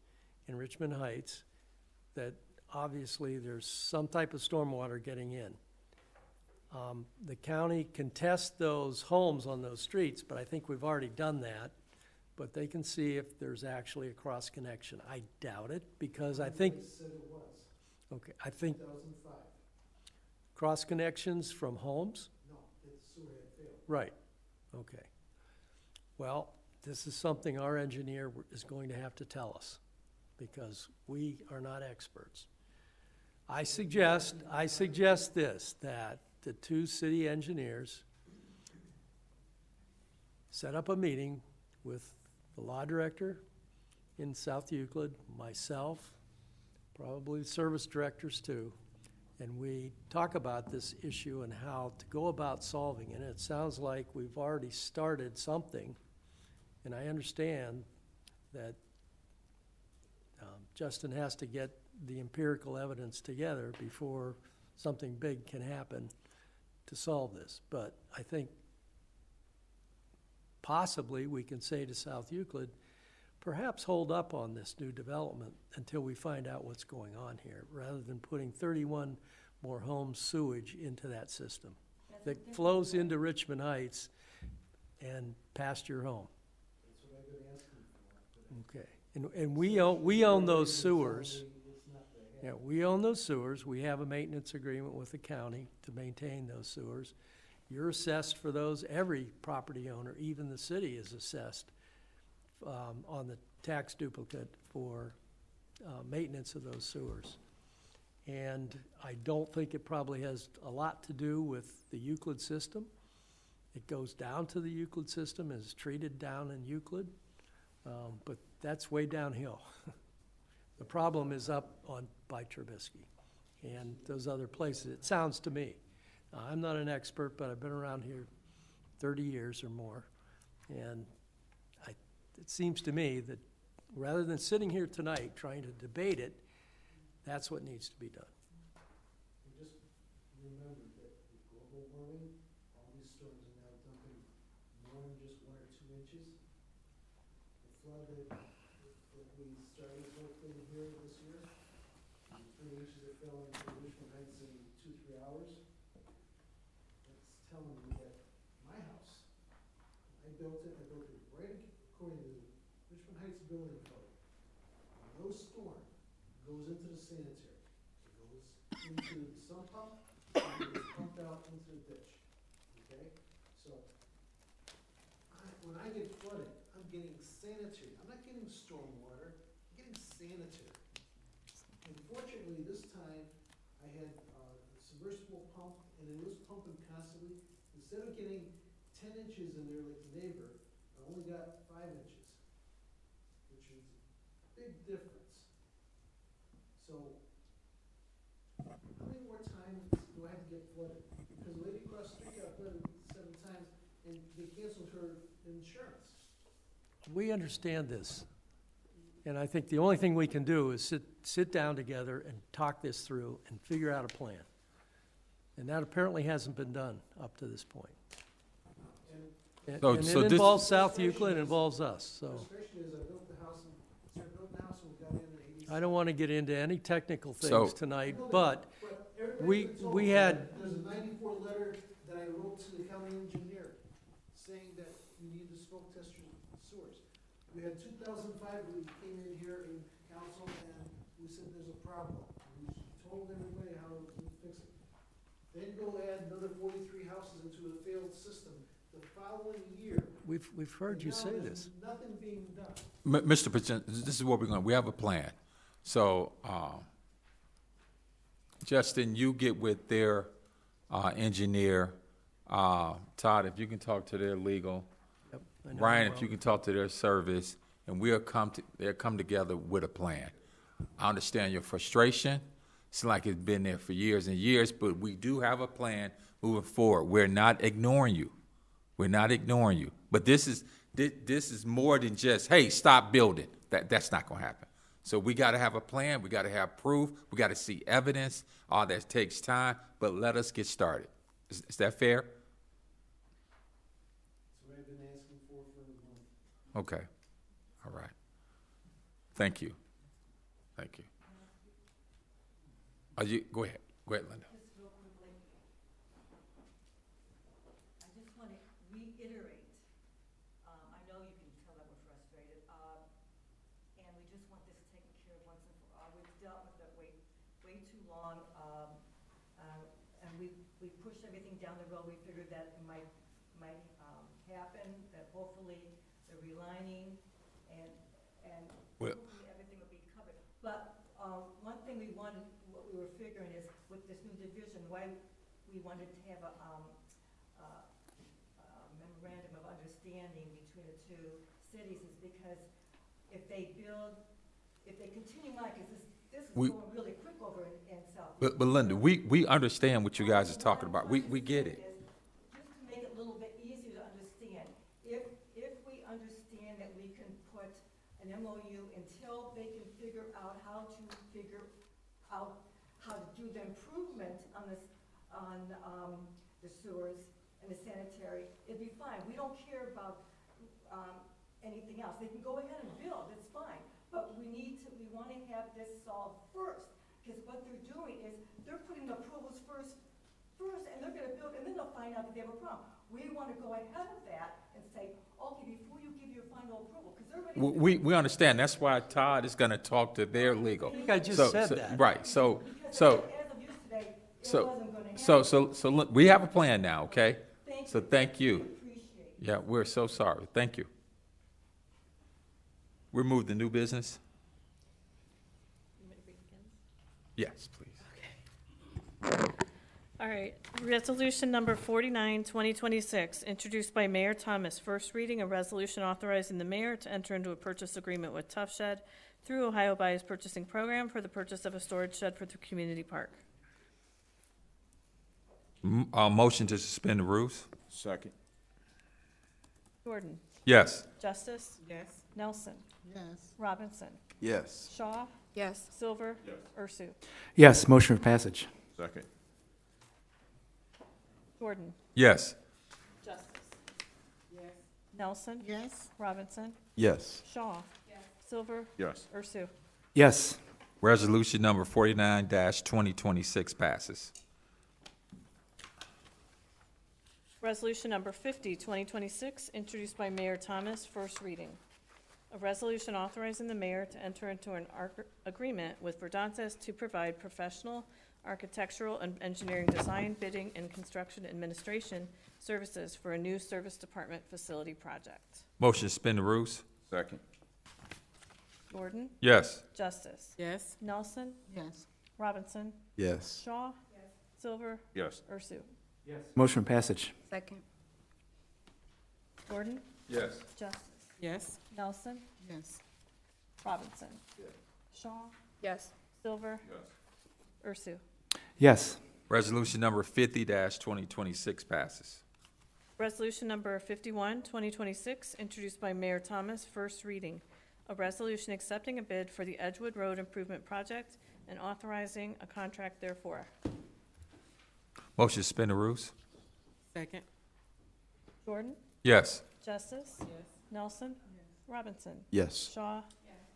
in Richmond Heights that obviously there's some type of stormwater getting in. The county can test those homes on those streets, but I think we've already done that. But they can see if there's actually a cross connection. I doubt it, because I think, Said it was, okay, I think 2005. cross connections from homes? No, the sewer had failed. Right, okay. Well, this is something our engineer is going to have to tell us, because we are not experts. I suggest this, that the 2 city engineers set up a meeting with the law director in South Euclid, myself, probably the service directors too, and we talk about this issue and how to go about solving it. And it sounds like we've already started something, and I understand that Justin has to get the empirical evidence together before something big can happen to solve this. But I think possibly we can say to South Euclid, perhaps hold up on this new development until we find out what's going on here, rather than putting 31 more homes sewage into that system that flows into Richmond Heights and past your home. That's what I've been asking for. Okay, and we own those sewers. Yeah, we own those sewers. We have a maintenance agreement with the county to maintain those sewers. You're assessed for those. Every property owner, even the city, is assessed on the tax duplicate for maintenance of those sewers. And I don't think it probably has a lot to do with the Euclid system. It goes down to the Euclid system, is treated down in Euclid, but that's way downhill. The problem is up by Trubisky and those other places, it sounds to me. I'm not an expert, but I've been around here 30 years or more, and it seems to me that rather than sitting here tonight trying to debate it, that's what needs to be done. And just remember that with global warming, all these storms are now dumping more than just 1 or 2 inches. The flood that we started hopefully here this year, the 3 inches that fell into Richmond Heights in 2-3 hours. That's telling me that my house, I built it right according to Richmond Heights building code. No storm goes into the sanitary. It goes into the sump pump, and it's pumped out into the ditch. Okay? So, when I get flooded, I'm getting sanitary. I'm not getting storm water, I'm getting sanitary. And fortunately, this time, I had a submersible pump, and it was pumping constantly. Instead of getting 10 inches in there like the neighbor, I only got 5 inches, which is a big difference. So, how many more times do I have to get flooded? Because the lady across the street got flooded 7 times, and they canceled her insurance. We understand this. And I think the only thing we can do is sit down together and talk this through and figure out a plan. And that apparently hasn't been done up to this point. And So it this- involves South Euclid, it involves us, so. Frustration is I built the house, and I built the house and we got in 86. I don't want to get into any technical So- things tonight, but Everybody told we me had, that there's a 94 letter that I wrote to the county engineer saying that we need the smoke test sewers. We had 2005, we came in here in council and we said there's a problem. We told everybody how to fix it. Then go add another 43 houses into a failed system the following year. we've heard you And now say there's this. nothing being done. Mr. President, this is what we're going, we have a plan. So, Justin, you get with their engineer. Todd, if you can talk to their legal. Yep, I know Ryan, well. if you can talk to their service, and they'll come together with a plan. I understand your frustration. It's like it's been there for years and years, but we do have a plan moving forward. We're not ignoring you. We're not ignoring you. But this is more than just, hey, stop building. That's not going to happen. So we got to have a plan. We got to have proof. We got to see evidence. All that takes time, but let us get started. Is that fair? That's what I've been asking for a month. Okay. All right. Thank you. Thank you. Go ahead. Go ahead, Linda. Just real quickly, I just want to reiterate, I know you can tell that we're frustrated, and we just want this taken care of once and for all. We've dealt with it way too long, and we pushed everything down the road. We figured that it might happen, that hopefully the relining and Well- hopefully everything will be covered. But one thing we wanted, what we were figuring is with this new division, why we wanted to have a memorandum of understanding between the two cities is because if they continue on, because this is going really quick over in South. But Linda, we understand what you guys are talking about. We get it. Just to make it a little bit easier to understand, if we understand that we can put an MOU until they can figure out how to do the improvement on the sewers and the sanitary, it'd be fine. We don't care about anything else. They can go ahead and build, it's fine. But we want to have this solved first, because what they're doing is they're putting the approvals first, and they're going to build, and then they'll find out that they have a problem. We want to go ahead of that and say, okay, before you give your final approval, because they're ready to build. We understand. That's why Todd is going to talk to their legal. I think I just said that. Right. As of yesterday, it wasn't going to happen. So look, we have a plan now, okay? Thank So you. thank you. Appreciate it. Yeah, we're so sorry. Thank you. We move to new business? Yes, please. All right, resolution number 49, 2026, introduced by Mayor Thomas. First reading, a resolution authorizing the mayor to enter into a purchase agreement with Tough Shed through Ohio Buyers Purchasing Program for the purchase of a storage shed for the community park. Motion to suspend the rules? Second. Jordan. Yes. Justice. Yes. Nelson. Yes. Robinson. Yes. Shaw. Yes. Silver. Ursu. Yes, motion for passage. Second. Jordan. Yes. Justice. Yes. Nelson. Yes. Robinson. Yes. Shaw. Silver. Yes. Ursu. Yes. Resolution number 49-2026 passes. Resolution number 50, 2026, introduced by Mayor Thomas, first reading. A resolution authorizing the mayor to enter into an agreement with Verdantes to provide professional, architectural, and engineering design, bidding, and construction administration services for a new service department facility project. Motion to suspend the rules? Second. Gordon, Yes. Justice, Yes. Nelson, Yes. Robinson, Yes. Shaw, Silver, Yes. Ursu. Motion for passage. Second. Gordon, Yes. Justice, Yes. Nelson, Yes. Robinson, Shaw, Yes. Silver, Ursu. Yes. Resolution number 50-2026 passes. Resolution number 51, 2026, introduced by Mayor Thomas, first reading. A resolution accepting a bid for the Edgewood Road Improvement Project and authorizing a contract therefore. Motion to suspend the rules? Second. Gordon, Yes. Justice, Nelson, Robinson, Yes. Shaw,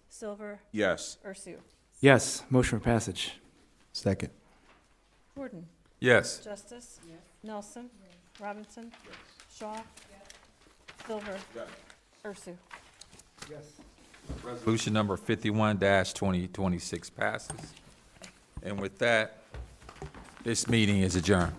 Silver, Yes. Ursu. Yes. Motion for passage. Second. Gordon, Yes. Justice, Nelson, Robinson, Shaw, Silver, Ursu. Resolution number 51-2026 passes. And with that, this meeting is adjourned.